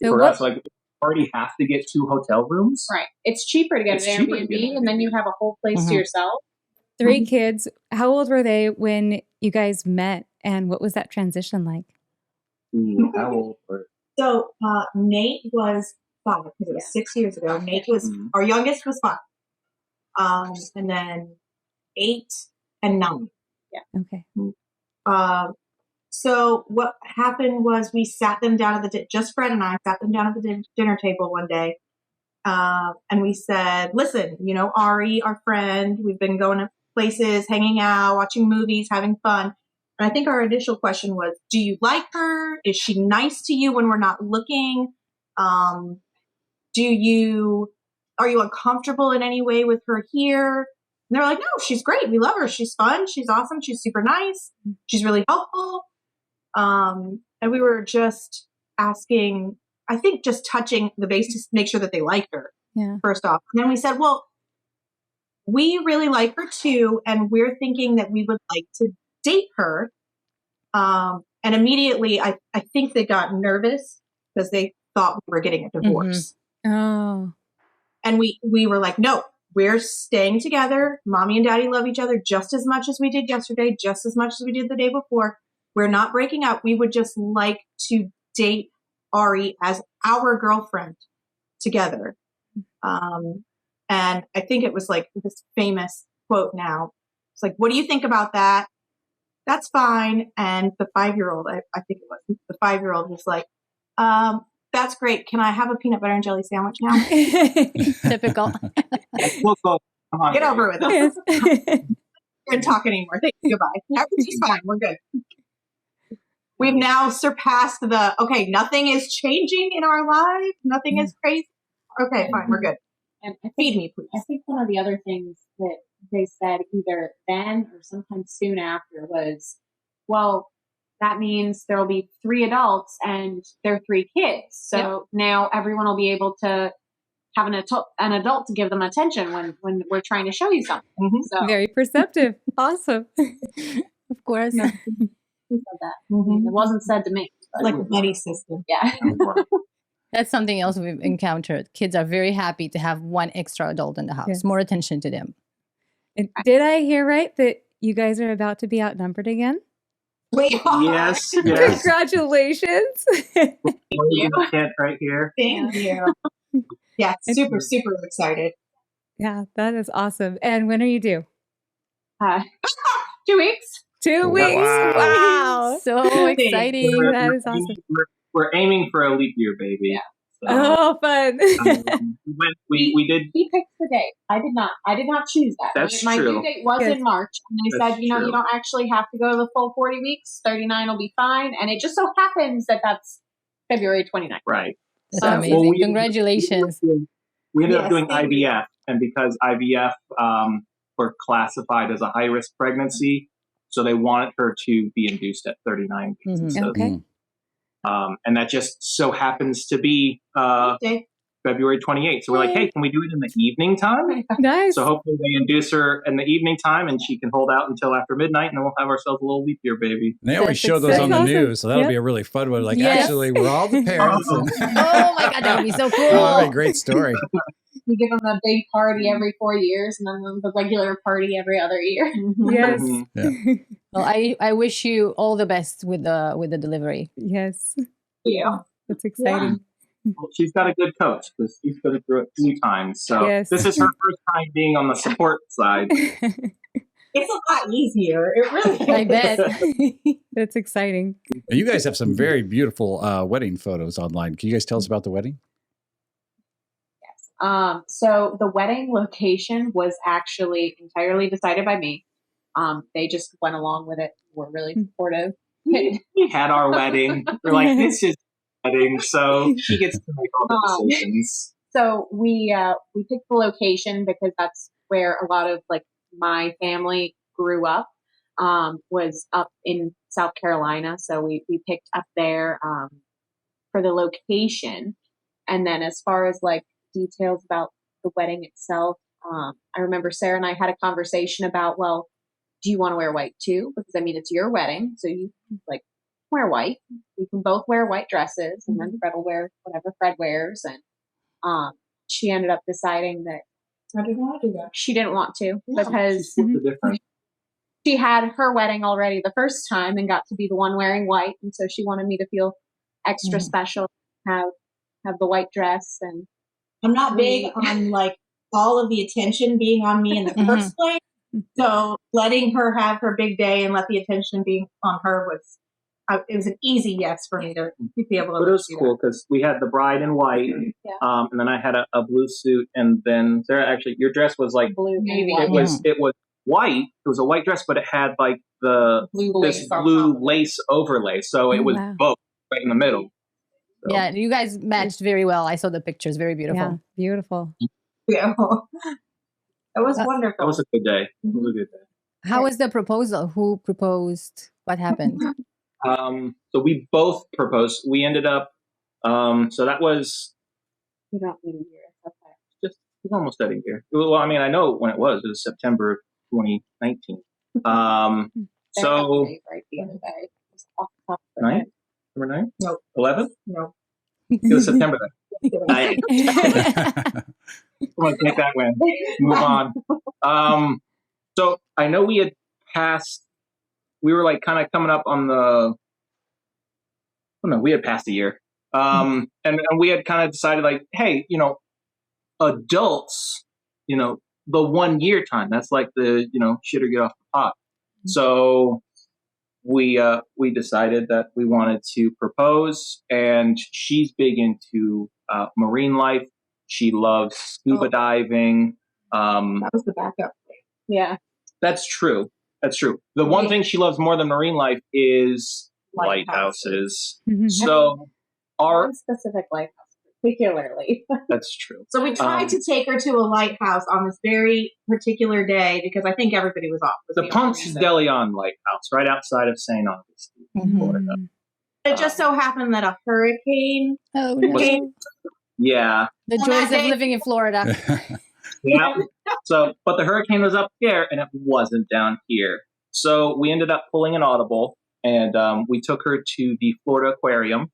So For what, us, like, we already have to get 2 hotel rooms. Right. It's cheaper to get It's an cheaper to Airbnb, get an and then you have a whole place to yourself. 3 kids. How old were they when you guys met, and what was that transition like? Ooh, how old were So Nate was 5 because it was 6 years ago. Nate was our youngest was 5, and then 8 and 9. Okay. So what happened was we sat them down at just Fred and I sat them down at the dinner table one day, and we said, "Listen, Ari, our friend, we've been going to places, hanging out, watching movies, having fun." And I think our initial question was, "Do you like her? Is she nice to you when we're not looking? Are you uncomfortable in any way with her here?" And they're like, "No, she's great. We love her. She's fun. She's awesome. She's super nice. She's really helpful." And we were just asking, I think just touching the base to make sure that they liked her, first off. And then we said, well, we really like her too, and we're thinking that we would like to date her. And immediately, I think they got nervous because they thought we were getting a divorce. Oh. And we were like, no, we're staying together. Mommy and Daddy love each other just as much as we did yesterday, just as much as we did the day before. We're not breaking up. We would just like to date Ari as our girlfriend together. And I think it was like this famous quote now. It's like, what do you think about that? That's fine. And the 5-year-old, I think it was, the 5-year-old was like, that's great. Can I have a peanut butter and jelly sandwich now? Typical. We'll go. Come on, Get over with it. Yes. We can't talk anymore. Thank you. Goodbye. Everything's fine. We're good. We've now surpassed nothing is changing in our lives. Nothing is crazy. Okay, fine. We're good. And I Feed think, me, please. I think one of the other things that they said either then or sometime soon after was, well, that means there will be 3 adults and they're 3 kids. So now everyone will be able to have an adult to give them attention when we're trying to show you something. So Very perceptive. Awesome. Of course. who said that? It wasn't said to me. But Like a buddy system. yeah. That's something else we've encountered. Kids are very happy to have one extra adult in the house. Yes. More attention to them. And did I hear right that you guys are about to be outnumbered again? Wait. Yes. Congratulations. You can't right here. Thank you. Yeah, super excited. Yeah, that is awesome. And when are you due? 2 weeks. 2 weeks. Wow. So exciting. That is awesome. We're aiming for a leap year baby. Yeah. So, Oh, fun. we did. He picked the date. I did not choose that. That's My true. due date was Yes. in March, and they That's said, you true. don't actually have to go the full 40 weeks. 39 will be fine. And it just so happens that that's February 29th. Right. That's Well, amazing. we- Congratulations. We ended up Yes, doing thank you. IVF, and because IVF were classified as a high risk pregnancy, so they wanted her to be induced at 39 weeks. Mhm. instead of- Okay. And that just so happens to be Okay. February 28th. So we're like, hey, can we do it in the evening time? Nice. So hopefully they induce her in the evening time and she can hold out until after midnight, and then we'll have ourselves a little leap year baby. They always That's show those on the exciting. news, so that'll be a really fun one. Like, Yes. actually, we're all the parents. And Oh my God, that would be so cool. oh, that'd be a great story. We give them a big party every 4 years, and then the regular party every other year. Yes. Mhm. Yeah. Well, I wish you all the best with the delivery. Yes. Yeah. That's exciting. Well, she's got a good coach because she's been through it 2 times. So Yes. this is her first time being on the support side. It's a lot easier. It really is. I bet. That's exciting. You guys have some very beautiful wedding photos online. Can you guys tell us about the wedding? So the wedding location was actually entirely decided by me. They just went along with it. We're really supportive. We had our wedding. We're like, this is wedding, so she gets to make all the decisions. So we picked the location because that's where a lot of like my family grew up. Was up in South Carolina, so we picked up there for the location. And then as far as like details about the wedding itself, I remember Sarah and I had a conversation about, well, do you want to wear white too? Because I mean, it's your wedding, so you like wear white. We can both wear white dresses, and then Fred will wear whatever Fred wears. And she ended up deciding that I didn't want to do that. she didn't want to No, because she split the difference. she had her wedding already the first time and got to be the one wearing white, and so she wanted me to feel extra special, have the white dress. And I'm not big on like all of the attention being on me in the first place. So letting her have her big day and let the attention be on her it was an easy yes for me to be able to. But it was cool because we had the bride in white, and then I had a blue suit, and then Sarah, actually, your dress was like blue, maybe. it was white. It was a white dress, but it had like this blue lace overlay, so it was both right in the middle. So. Yeah, you guys matched very well. I saw the pictures. Very beautiful. Yeah, beautiful. Yeah. It was wonderful. That was a good day. It was a good day. How was the proposal? Who proposed? What happened? So we both proposed. We ended up, so that was. You don't need a year. Okay. Just it was almost at a year. Well, I mean, I know when it was. It was September of 2019. So. Right the other day. It was off the top of the 9? head. Number 9? No. 11? No. It was September then. 9. Come on, take that win. Move on. So I know we had passed. We were like kind of coming up on the. Oh no, we had passed a year. And we had kind of decided like, hey, adults, the 1 year time. That's like the shit or get off the pot. So we decided that we wanted to propose, and she's big into marine life. She loves scuba diving. That was the backup. Yeah. That's true. The one thing she loves more than marine life is lighthouses. So one specific lighthouse, particularly. That's true. So we tried to take her to a lighthouse on this very particular day because I think everybody was off. The Ponce de Leon Lighthouse, right outside of St. Augustine, Florida. It just so happened that a hurricane. Oh no! Yeah. The joys of living in Florida. Yeah. So, but the hurricane was up there and it wasn't down here. So we ended up pulling an audible, and we took her to the Florida Aquarium.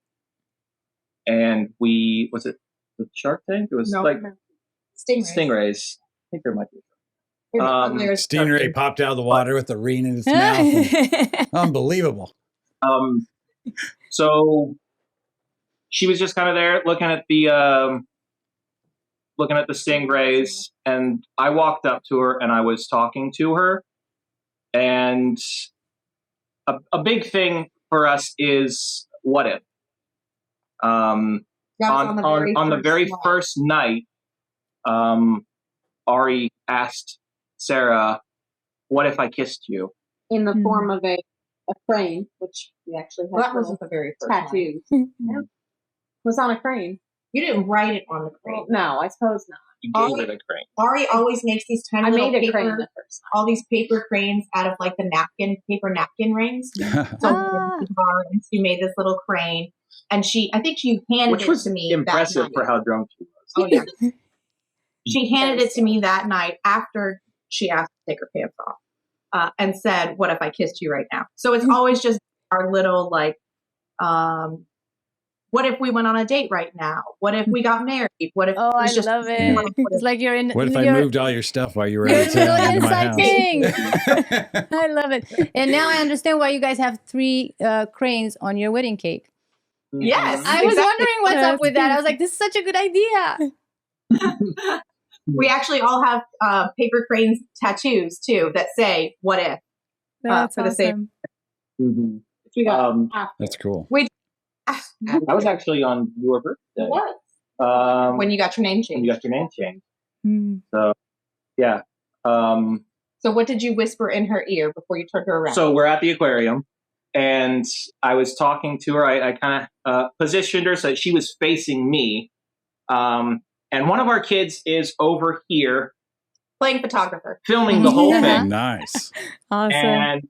And was it the Shark Tank? It was stingrays. I think there might be. Stingray popped out of the water with the ring in its mouth. Unbelievable. So she was just kind of there looking at the stingrays, and I walked up to her and I was talking to her. And a big thing for us is what if. On the very first night, Ari asked Sarah, "What if I kissed you?" In the form of a crane, which we actually had. That wasn't the very first tattoos. Yeah. It was on a crane. You didn't write it on the crane. No, I suppose not. You gave it a crane. Ari always makes these tiny little paper, all these paper cranes out of like the paper napkin rings. And she made this little crane, and I think she handed it to me. Impressive for how drunk she was. Oh yeah. She handed it to me that night after she asked to take her pants off, and said, "What if I kissed you right now?" So it's always just our little like what if we went on a date right now? What if we got married? What if Oh, I just love it. It's like you're in. What if I you're- moved all your stuff while you were You're out of town really into my exciting. house? I love it. And now I understand why you guys have 3 cranes on your wedding cake. Yes. I was exactly. wondering what's up with that. I was like, this is such a good idea. We actually all have paper cranes tattoos too that say "What if." That's for the same. Mhm. We got That's cool. I was actually on your birthday. What? When you got your name when changed. you got your name changed. Mm. So, yeah. So what did you whisper in her ear before you turned her around? So we're at the aquarium, and I was talking to her. I kind of positioned her so that she was facing me. And one of our kids is over here Playing photographer. filming the whole Yeah. thing. Nice. Awesome. And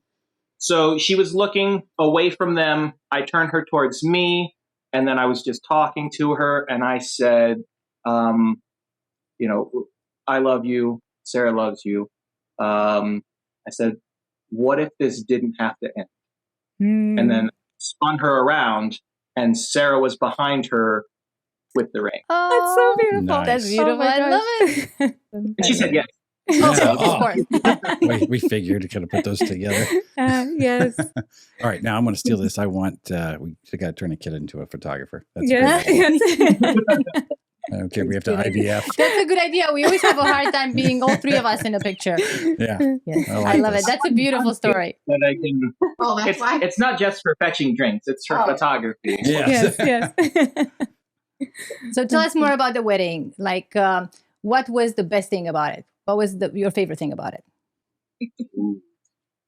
so she was looking away from them. I turned her towards me, and then I was just talking to her, and I said, I love you. Sarah loves you. I said, what if this didn't have to end? Mm. And then spun her around, and Sarah was behind her with the ring. Oh, That's so beautiful. Nice. That's beautiful. Oh my I love gosh. it. And she said yes. Yeah. Of course. we figured to kind of put those together. Yes. All right, now I'm going to steal this. I want we got to turn a kid into a photographer. That's a Yeah. great idea. Yes. I don't care. We have to IVF. That's a good idea. We always have a hard time being all 3 of us in a picture. Yeah. Yes. I I, like love this. it. That's a beautiful story. That I can. Oh, that's why. It's not just for fetching drinks; it's for Oh. photography. Yes. Yes. Yes. So tell us more about the wedding. Like, what was the best thing about it? What was your favorite thing about it?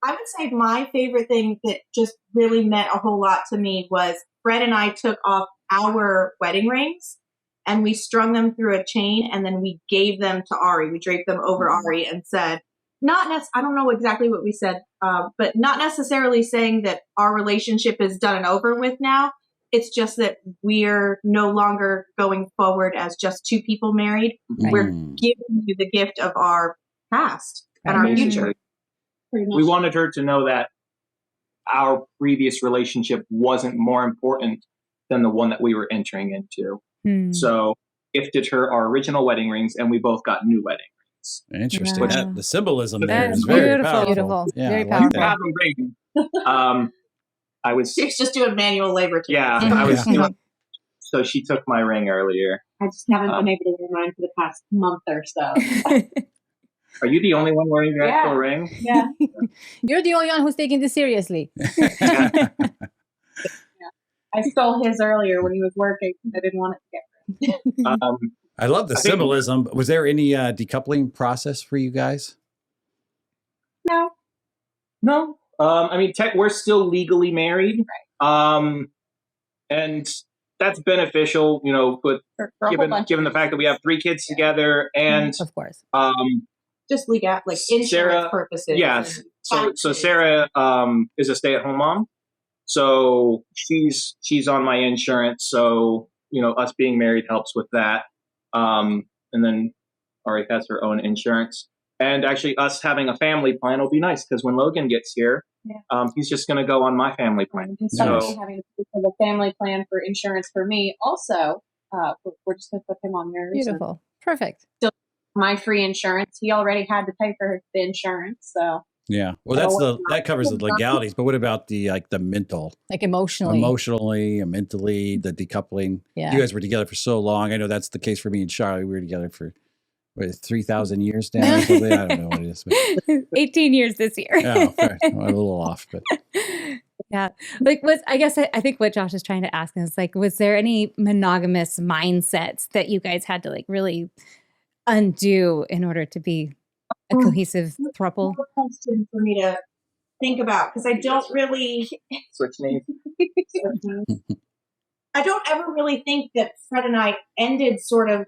I would say my favorite thing that just really meant a whole lot to me was Fred and I took off our wedding rings and we strung them through a chain and then we gave them to Ari. We draped them over Ari and said, I don't know exactly what we said, but not necessarily saying that our relationship is done and over with now. It's just that we're no longer going forward as just 2 people married. We're giving you the gift of our past and our future. We wanted her to know that our previous relationship wasn't more important than the one that we were entering into. So gifted her our original wedding rings, and we both got new wedding rings. Interesting. Wow. The symbolism there That's is very beautiful. powerful. Beautiful. Yeah, Very I like powerful. that. Have a ring. I was She's just doing manual labor. yeah, I was doing. So she took my ring earlier. I just haven't been able to wear mine for the past month or so. Are you the only one wearing your actual Yeah. ring? Yeah. You're the only one who's taking this seriously. I stole his earlier when he was working. I didn't want it to get I love the I think- symbolism. Was there any decoupling process for you guys? No. No. I mean, we're still legally married. And that's beneficial, but For a whole bunch given the fact that we have 3 kids together and Of course. just legal, like insurance Sarah- purposes. yes. and So taxes. Sarah is a stay-at-home mom. So she's on my insurance. So, us being married helps with that. And then Ari has her own insurance. And actually us having a family plan will be nice because when Logan gets here, he's just going to go on my family plan. Instead of So having to pay for the family plan for insurance for me, also, we're just going to put him on yours. and Beautiful. Perfect. My free insurance. He already had to pay for the insurance, so Yeah. Well, that covers the legalities. But what about the mental, Like emotionally. emotionally, and mentally, the decoupling? Yeah. You guys were together for so long. I know that's the case for me and Charlie. We were together for 3,000 years now. Or something. I don't know what it is. But, 18 years this year. oh, fair. Well, a little off, but Yeah. Like I think what Josh is trying to ask is like, was there any monogamous mindsets that you guys had to like really undo in order to be a cohesive throuple? More question for me to think about because I don't really, switch names. I don't ever really think that Fred and I ended sort of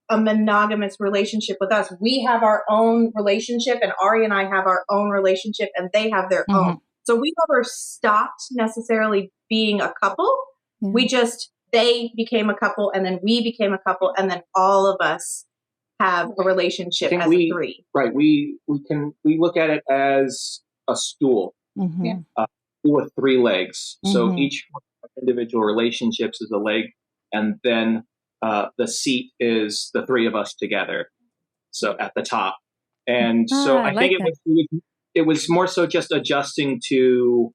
a monogamous relationship with us. We have our own relationship, and Ari and I have our own relationship, and they have their own. So we never stopped necessarily being a couple. Yeah. We just, they became a couple, and then we became a couple, and then all of us have a relationship think as a 3. Right. We look at it as a stool. Mhm. Yeah. Stool with 3 legs. So Mhm. each individual relationships is a leg, and then the seat is the three of us together. So at the top. And so I think it was more so just adjusting to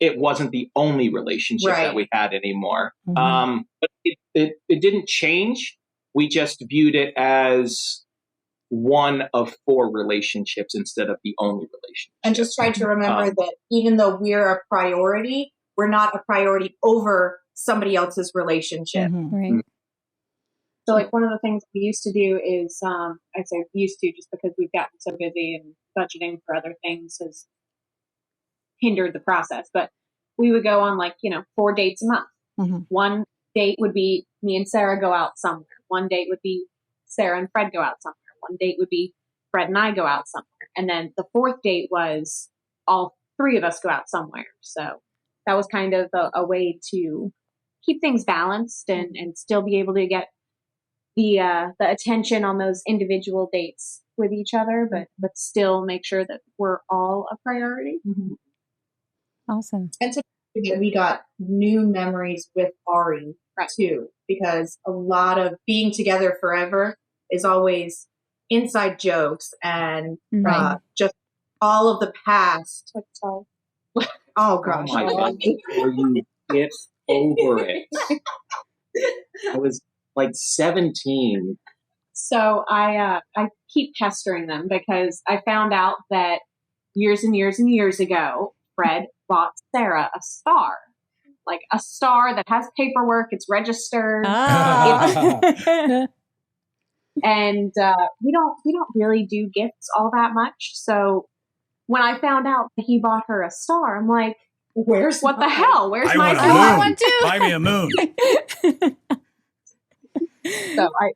it wasn't the only relationship that we had anymore. But it didn't change. We just viewed it as one of four relationships instead of the only relationship. And just try to remember that even though we're a priority, we're not a priority over somebody else's relationship. Right. So like one of the things we used to do is, I say used to just because we've gotten so busy and budgeting for other things has hindered the process, but we would go on 4 dates a month. One date would be me and Sarah go out somewhere. One date would be Sarah and Fred go out somewhere. One date would be Fred and I go out somewhere. And then the fourth date was all three of us go out somewhere. So that was kind of a way to keep things balanced and still be able to get the attention on those individual dates with each other, but still make sure that we're all a priority. Awesome. And to we got new memories with Ari too, because a lot of being together forever is always inside jokes and just all of the past. Oh gosh! Oh my God! You get over it. I was like 17. So I keep pestering them because I found out that years and years and years ago, Fred bought Sarah a star, like a star that has paperwork, it's registered, and we don't really do gifts all that much. So when I found out that he bought her a star, I'm like, what the hell? Where's my star? I want one too. Buy me a moon. So I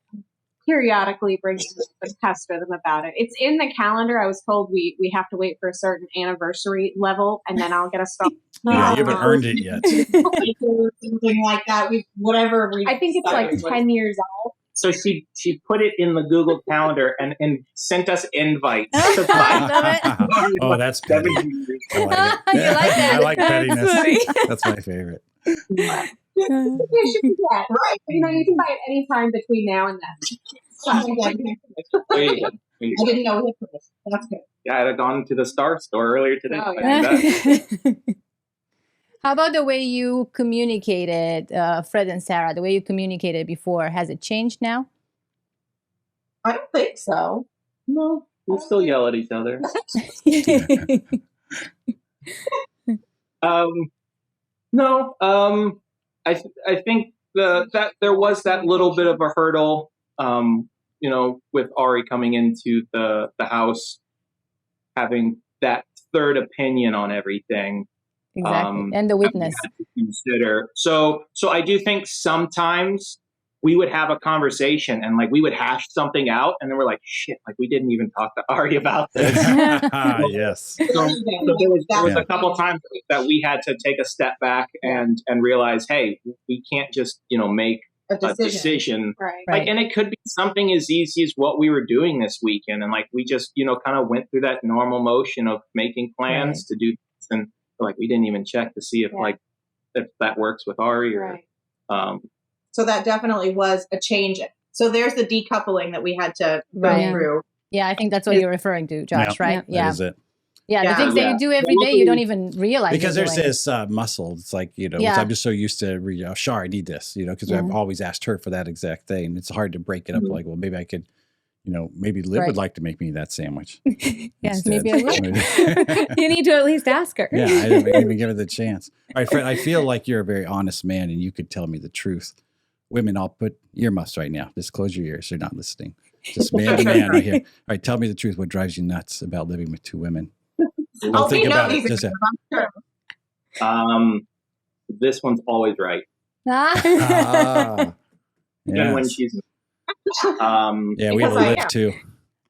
periodically bring them up and pester them about it. It's in the calendar. I was told we have to wait for a certain anniversary level, and then I'll get a star. Yeah, you haven't earned it yet. Something like that. I think it's like 10 years old. So she put it in the Google Calendar and sent us invites. Oh, that's petty. I like it. You like that? I like pettiness. That's That's my favorite. You should do that, right? You can buy it any time between now and then. There you go. I didn't know we had permission. That's good. Yeah, I'd have gone to the Star Store earlier today. Oh, How about the way you communicated, Fred and Sara, the way you communicated before? Has it changed now? I don't think so. No, we still yell at each other. No, I think that there was that little bit of a hurdle, with Ari coming into the house, having that third opinion on everything. Exactly, and the witness. To consider. So I do think sometimes we would have a conversation and we would hash something out, and then we're like, shit, we didn't even talk to Ari about this. Yes. So there was a couple times that we had to take a step back and realize, hey, we can't just make a decision. Right. And it could be something as easy as what we were doing this weekend, and we just kind of went through that normal motion of making plans to do this, and we didn't even check to see if if that works with Ari or. So that definitely was a change. So there's the decoupling that we had to go through. Yeah, I think that's what you're referring to, Josh, right? Yeah. That is it. Yeah, the things that you do every day, you don't even realize. Because there's this muscle. It's I'm just so used to, Shar, I need this, because I've always asked her for that exact thing. It's hard to break it up. Well, maybe I could, maybe Liv would like to make me that sandwich. Yes, instead. maybe I will. You need to at least ask her. Yeah, I didn't even give her the chance. All right, Fred, I feel like you're a very honest man and you could tell me the truth. Women, I'll put earmuffs right now. Just close your ears. They're not listening. Just man to man right here. All right, tell me the truth. What drives you nuts about living with two women? Don't think about it. Just this one's always right. Ah. Even when she's yeah, we have a Liv too.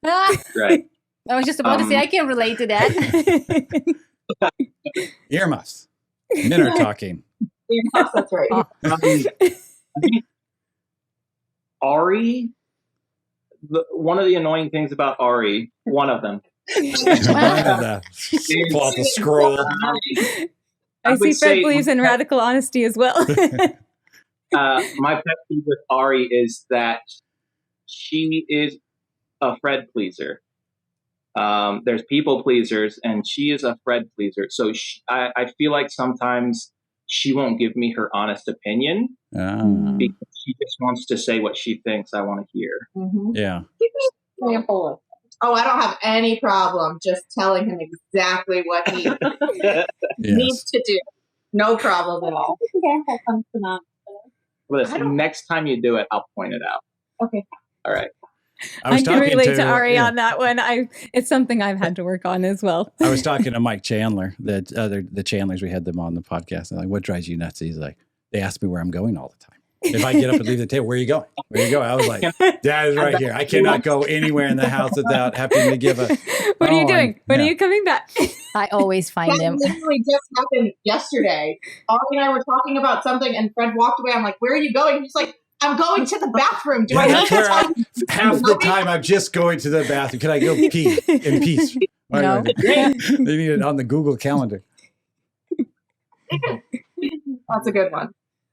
right. I was just about to say I can relate to that. Earmuffs. Men are talking. That's right. Ari, one of the annoying things about Ari, one of them. Pull out the scroll. I see would Fred say believes in radical honesty as well. my pet peeve with Ari is that she is a Fred pleaser. There's people pleasers, and she is a Fred pleaser. So I feel like sometimes she won't give me her honest opinion because she just wants to say what she thinks I want to hear. Mm-hmm. Yeah. Give me an example of Oh, I don't have any problem just telling him exactly what he needs to do. No problem at all. example comes to mind. Listen, next time you do it, I'll point it out. Okay. All right. I can relate to Ari on that one. It's something I've had to work on as well. I was talking to Mike Chandler, the Chandlers, we had them on the podcast. And like, what drives you nuts? He's like, they ask me where I'm going all the time. If I get up and leave the table, where are you going? Where you go? I was like, Dad is right here. I cannot go anywhere in the house without having to give a. What are you doing? When are you coming back? I always find That them. literally just happened yesterday. Ari and I were talking about something, and Fred walked away. I'm like, "Where are you going?" He's like, "I'm going to the bathroom." Do I have to tell you? Half the time I'm just going to the bathroom. Can I go pee in peace? No. They need it on the Google Calendar. That's a good one.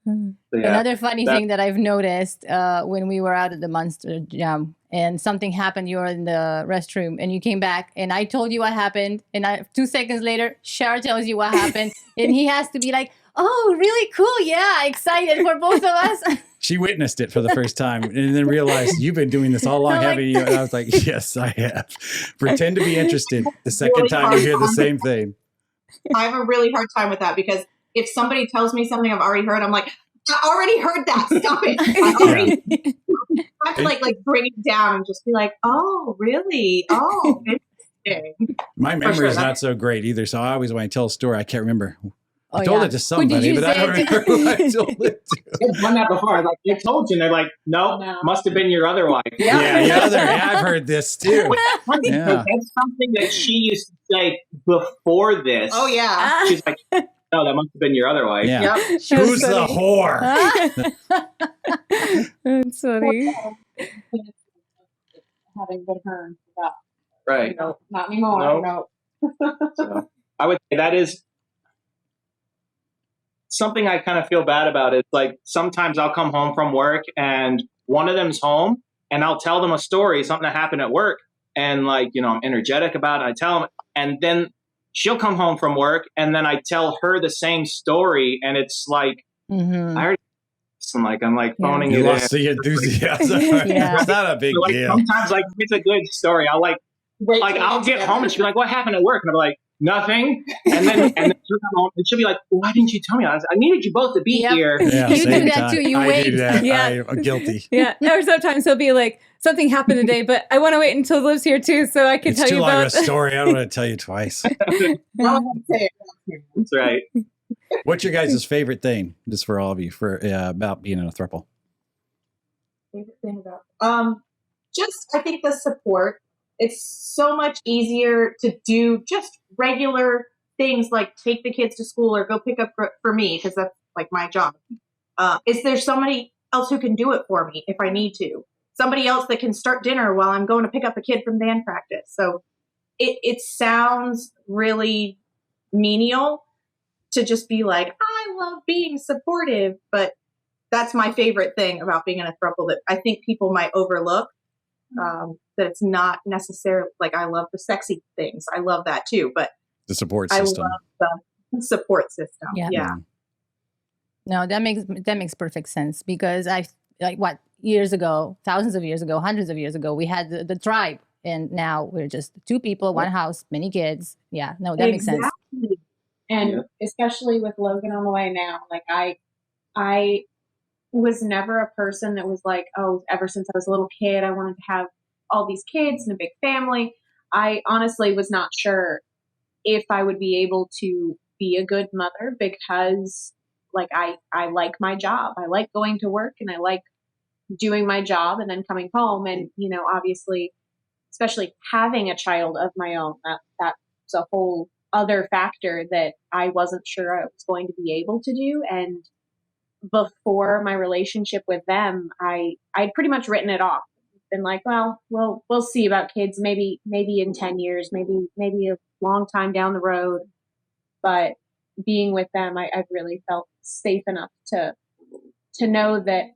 Yeah, Another funny thing that I've noticed when we were out at the Monster Jam and something happened, you were in the restroom and you came back and I told you what happened. And 2 seconds later, Shar tells you what happened. And he has to be like, oh, really cool. Yeah, excited for both of us. She witnessed it for the first time and then realized you've been doing this all along, haven't you? And I was like, yes, I have. Pretend to be interested the second Really time you hear the same thing. I have a really hard time with that because if somebody tells me something I've already heard, I'm like, I already heard that. Stop it. I already I have to like bring it down and just be like, oh, really? Oh, interesting. My memory sure, is not so great either. So I always, when I tell a story, I can't remember. I told it to somebody, but I don't remember who I told it to. I've done that before. Like, I told you, and they're like, no, must have been your other wife. I've heard this too. Yeah. That's something that she used to say before this. Oh, yeah. She's like, no, that must have been your other wife. Yeah. Yep. Who's the whore? That's funny. Having been heard. Yeah. Right. No, not anymore. No. So, I would say that is something I kind of feel bad about. It's like sometimes I'll come home from work and one of them's home and I'll tell them a story, something that happened at work. And like, I'm energetic about it. I tell them, and then she'll come home from work and then I tell her the same story. And it's like, I already, I'm like phoning you it lost in. the enthusiasm. Yeah. It's not a big Like, deal. sometimes like it's a good story. I'll like I'll get home and she'll be like, what happened at work? And I'm like, nothing. And then she'll come home and she'll be like, why didn't you tell me? I needed you both to be here. Yeah, You do same that time. too. You I wait. do that. Yeah. I'm guilty. Yeah. Or sometimes he'll be like, something happened today, but I want to wait until Liv's here too, so I can It's tell too you long about of a story. I don't want to tell you twice. That's right. What's your guys' favorite thing, just for all of you, for about being in a throuple? Favorite thing about just I think the support. It's so much easier to do just regular things like take the kids to school or go pick up for me because that's like my job. Is there somebody else who can do it for me if I need to? Somebody else that can start dinner while I'm going to pick up a kid from band practice. So it sounds really menial to just be like, I love being supportive, but that's my favorite thing about being in a throuple that I think people might overlook. That it's not necessarily like I love the sexy things. I love that too, but The support system. I love the support system. Yeah. No, that makes perfect sense because years ago, thousands of years ago, hundreds of years ago, we had the tribe, and now we're just two people, one house, many kids. Yeah, no, that makes sense. And especially with Logan on the way now, like I was never a person that was like, oh, ever since I was a little kid, I wanted to have all these kids and a big family. I honestly was not sure if I would be able to be a good mother because like I like my job. I like going to work and I like doing my job and then coming home. And, obviously, especially having a child of my own, that's a whole other factor that I wasn't sure I was going to be able to do. And before my relationship with them, I'd pretty much written it off. Been like, well, we'll see about kids. Maybe in 10 years, maybe a long time down the road. But being with them, I've really felt safe enough to know that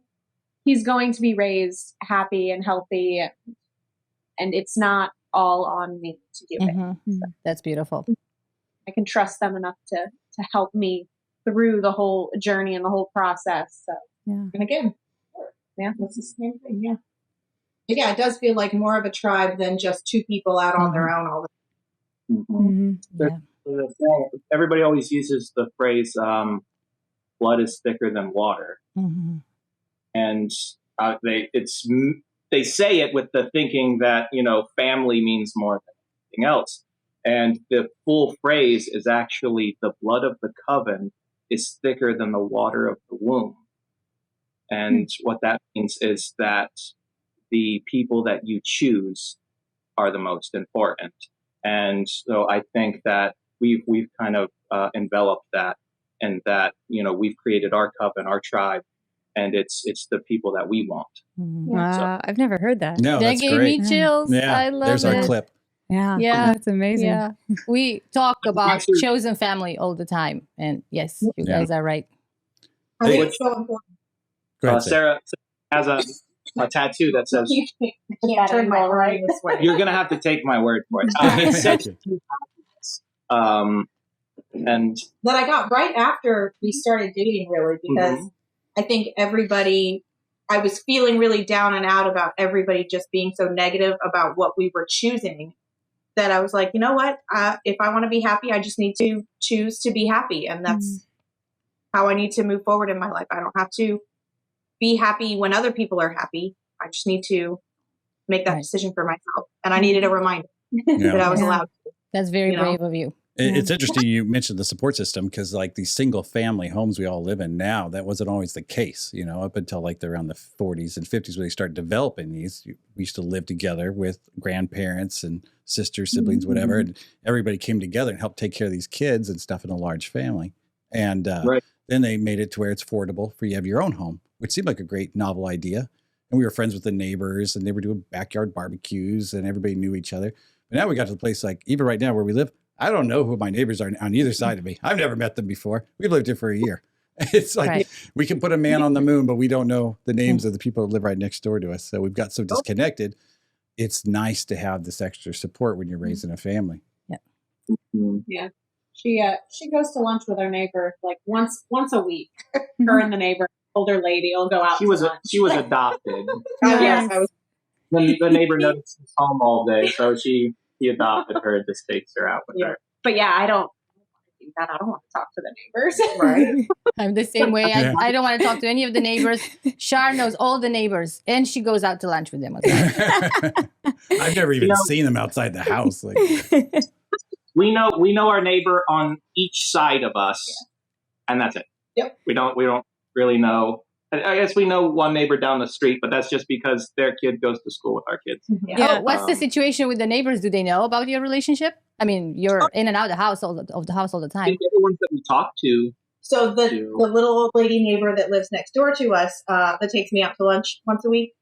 he's going to be raised happy and healthy, and it's not all on me to do it. So that's beautiful. I can trust them enough to help me through the whole journey and the whole process. So, and again, that's the same thing. Yeah, it does feel like more of a tribe than just two people out on their own all the time. Everybody always uses the phrase, blood is thicker than water. And they say it with the thinking that, family means more than anything else. And the full phrase is actually the blood of the coven is thicker than the water of the womb. And what that means is that the people that you choose are the most important. And so I think that we've kind of enveloped that, and that, we've created our coven, our tribe, and it's the people that we want. Wow, I've never heard that. No, That that's gave great. me chills. Yeah, I love there's it. our clip. Yeah, that's amazing. Yeah, we talk about chosen family all the time, and yes, you guys are right. I think it's so important. Go ahead, Sarah has a tattoo that says, I can't turn my brain this way. you're going to have to take my word for it. It says, and that I got right after we started dating, really, because I think I was feeling really down and out about everybody just being so negative about what we were choosing, that I was like, you know what? If I want to be happy, I just need to choose to be happy. And that's how I need to move forward in my life. I don't have to be happy when other people are happy. I just need to make that decision for myself. And I needed a reminder that I was allowed to. That's very brave of you. It's interesting you mentioned the support system, because like these single family homes we all live in now, that wasn't always the case, up until like around the 40s and 50s when they started developing these. We used to live together with grandparents and sisters, siblings, whatever, and everybody came together and helped take care of these kids and stuff in a large family. And then they made it to where it's affordable for you to have your own home, which seemed like a great novel idea. And we were friends with the neighbors, and they were doing backyard barbecues, and everybody knew each other. But now we got to the place, like even right now where we live, I don't know who my neighbors are on either side of me. I've never met them before. We've lived here for a year. It's like we can put a man on the moon, but we don't know the names of the people that live right next door to us. So we've got so disconnected. It's nice to have this extra support when you're raising a family. Yeah. She goes to lunch with our neighbor like once a week. Her and the neighbor, older lady, will go out. She was adopted. Yes, I was. The neighbor noticed his home all day, so he adopted her and just takes her out with her. But yeah, I don't do that. I don't want to talk to the neighbors. Right. I'm the same way. I don't want to talk to any of the neighbors. Shar knows all the neighbors, and she goes out to lunch with them as well. I've never even seen them outside the house. Like, we know our neighbor on each side of us, and that's it. Yep. We don't really know. I guess we know one neighbor down the street, but that's just because their kid goes to school with our kids. Yeah. What's the situation with the neighbors? Do they know about your relationship? I mean, you're in and out of the house all the time. They're the ones that we talk to. So the little old lady neighbor that lives next door to us, that takes me out to lunch once a week,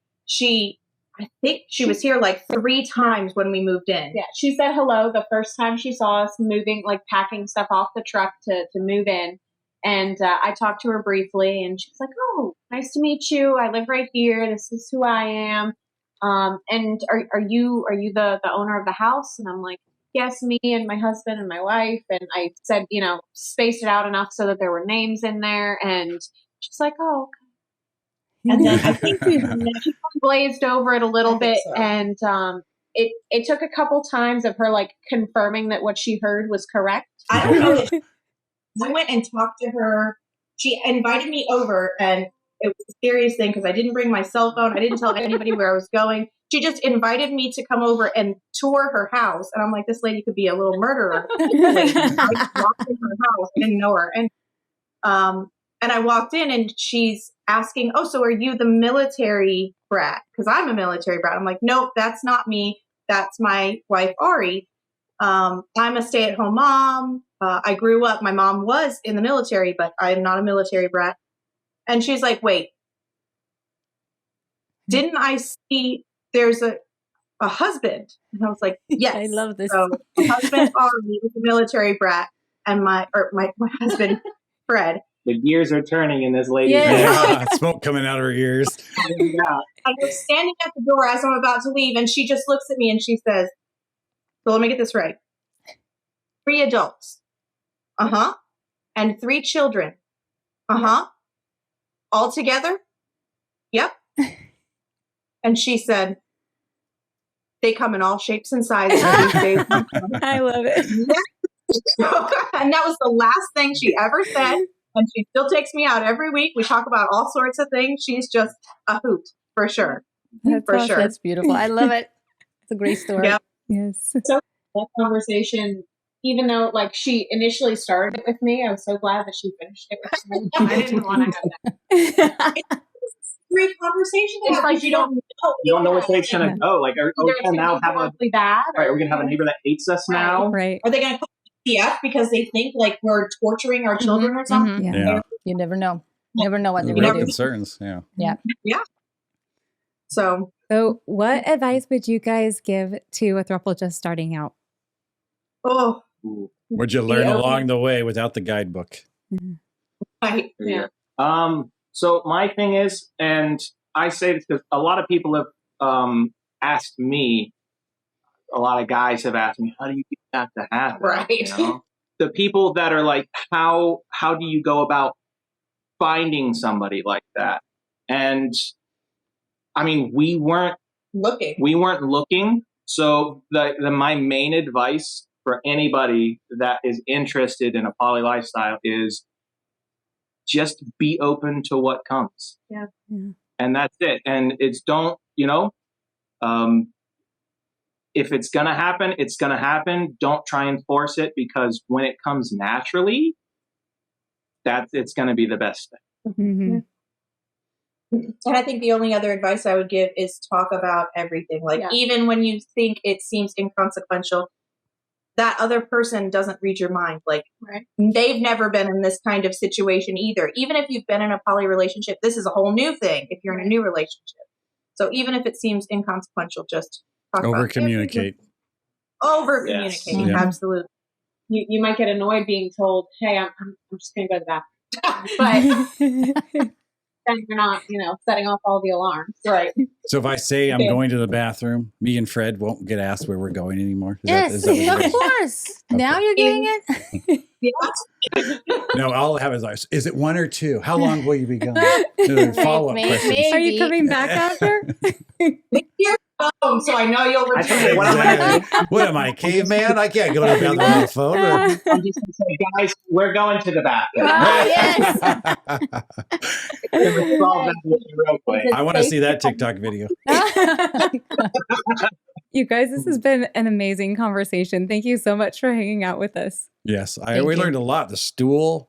I think she was here like 3 times when we moved in. Yeah, she said hello the first time she saw us moving, like packing stuff off the truck to move in. And I talked to her briefly, and she was like, "Oh, nice to meet you. I live right here. This is who I am. And are you the owner of the house?" And I'm like, "Yes, me and my husband and my wife." And I said, spaced it out enough so that there were names in there. And she's like, "Oh, okay." And then I think she glazed over it a little bit, so. And it took a couple times of her like confirming that what she heard was correct. I don't know. I went and talked to her. She invited me over, and it was a serious thing because I didn't bring my cell phone. I didn't tell anybody where I was going. She just invited me to come over and tour her house. And I'm like, this lady could be a little murderer. I just walked in her house. I didn't know her. And I walked in, and she's asking, "Oh, so are you the military brat?" Because I'm a military brat. I'm like, "Nope, that's not me. That's my wife, Ari. I'm a stay-at-home mom. I grew up, my mom was in the military, but I'm not a military brat." And she's like, "Wait, didn't I see there's a husband?" And I was like, "Yes." I love this. So my husband, Ari, is a military brat. and my husband, Fred. The gears are turning in this lady's Yeah. head. Yeah, smoke coming out of her ears. Yeah. I was standing at the door as I'm about to leave, and she just looks at me and she says, so let me get this right. 3 adults. Uh-huh. And 3 children. Uh-huh. All together? Yep. And she said, they come in all shapes and sizes. I love it. And that was the last thing she ever said. And she still takes me out every week. We talk about all sorts of things. She's just a hoot, for sure. For sure. That's beautiful. I love it. It's a great story. Yeah. Yes. That conversation, even though like she initially started it with me, I was so glad that she finished it with me. I didn't want to have that. Great conversation. It's like you don't know. You don't know which way it's going to go. Like, are we Either it's going to gonna now be have a, horribly bad, right, are we going to have a neighbor that hates us now? Right. Are they going to call CF because they think like we're torturing our children or something? Yeah. Yeah. You never know. Never know what they're Real going to do. concerns. Yeah. So, what advice would you guys give to a throuple just starting out? oh, What'd you learn Yeah. along the way without the guidebook? I, Yeah. So my thing is, and I say this because a lot of people have asked me, a lot of guys have asked me, how do you get that to happen? Right. You know? The people that are like, how do you go about finding somebody like that? And I mean, we weren't looking. So my main advice for anybody that is interested in a poly lifestyle is just be open to what comes. Yeah. And that's it. And it's don't, if it's going to happen, it's going to happen. Don't try and force it, because when it comes naturally, it's going to be the best thing. Mm-hmm. and I think the only other advice I would give is talk about everything. Like, Yeah. even when you think it seems inconsequential, that other person doesn't read your mind. Like, Right. they've never been in this kind of situation either. Even if you've been in a poly relationship, this is a whole new thing if you're in a new relationship. So even if it seems inconsequential, just talk Over about it. communicate. Over communicate. Yes. Yeah. Absolutely. You might get annoyed being told, "Hey, I'm just going to go to the bathroom," but then you're not, setting off all the alarms. Right. So if I say I'm going to the bathroom, me and Fred won't get asked where we're going anymore. Yes, what you of guys- course. Now you're doing it. No, all I have is like, is it 1 or 2? How long will you be gone? Follow up Maybe. questions. Are you coming back after? Make your phone so I know you'll I return. think what I'm gonna do, Exactly. What am I, caveman? I can't go to the bathroom on the phone. I'm just going to say, guys, we're going to the bathroom. We'll solve that with you real quick. I want to see that TikTok video. You guys, this has been an amazing conversation. Thank you so much for hanging out with us. Yes, Thank we you. learned a lot. The stool,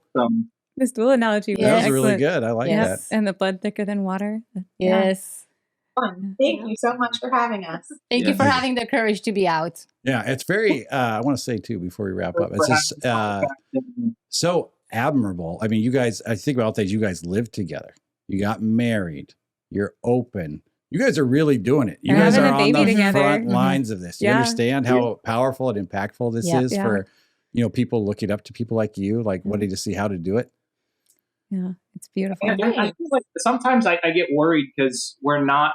This dual analogy was that was really excellent. good. I like Yes, that. and the blood thicker than water. Yes. Fun. Thank you so much for having us. Thank you Yes. for having the courage to be out. Yeah, it's very, I want to say too, before we wrap up, it's just so admirable. I mean, you guys, I think about things, you guys live together. You got married. You're open. You guys are really doing it. You They're guys having are a on baby the together. front Mhm. lines of this. You Yeah. understand how powerful and impactful this Yeah. is Yeah. for, people looking up to people like you, like wanting to see how to do it. Yeah, it's beautiful. And I feel like sometimes I get worried because we're not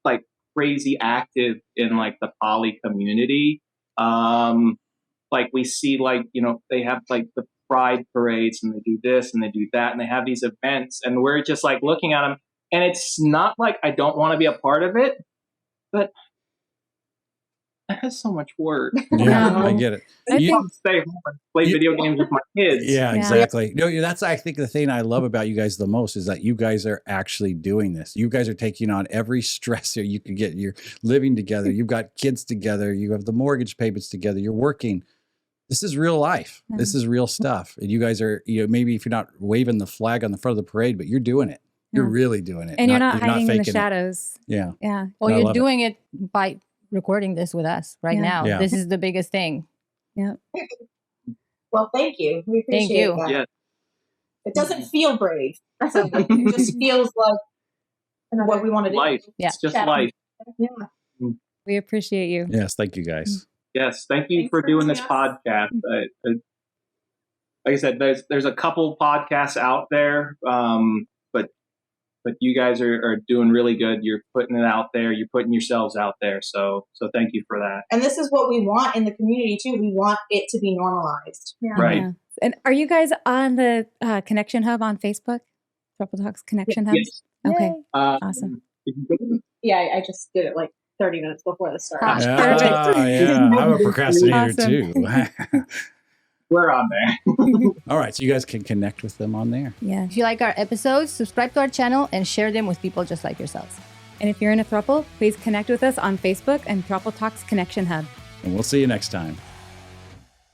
like crazy active in like the poly community. Like we see like, they have like the pride parades and they do this and they do that and they have these events and we're just like looking at them, and it's not like I don't want to be a part of it, but it has so much work. Yeah, I get it. I You- think Stay home and play video games with my kids. Yeah, Yeah. exactly. No, that's I think the thing I love about you guys the most is that you guys are actually doing this. You guys are taking on every stressor you could get. You're living together. You've got kids together. You have the mortgage payments together. You're working. This is real life. Yeah. This is real stuff. And you guys are, maybe if you're not waving the flag on the front of the parade, but you're doing it. You're Yeah. really doing it. and you're not hiding in the faking it. shadows. Yeah. Yeah. Well, I you're love it. doing it by recording this with us right Yeah. now. Yeah. This is the biggest thing. Well, thank you. We Thank appreciate you. that. Yeah. It doesn't feel brave. So it just feels like what we want to do. Life. Yeah. It's just Yeah. life. Yeah. We appreciate you. Yes. Thank you guys. Yes. Thank you Thanks for for doing having this us. podcast. like I said, there's a couple podcasts out there, but you guys are doing really good. You're putting it out there. You're putting yourselves out there. So thank you for that. And this is what we want in the community too. We want it to be normalized. Yeah. Right. Yeah. And are you guys on the Connection Hub on Facebook? Throuple Talks Connection Hub? Yes. Okay. Yay. Awesome. Yeah, I just did it like 30 minutes before the start. Ah, perfect. Yeah, I'm a procrastinator Awesome. too. We're on there. All right, so you guys can connect with them on there. Yeah. If you like our episodes, subscribe to our channel and share them with people just like yourselves. And if you're in a throuple, please connect with us on Facebook and Throuple Talks Connection Hub. And we'll see you next time.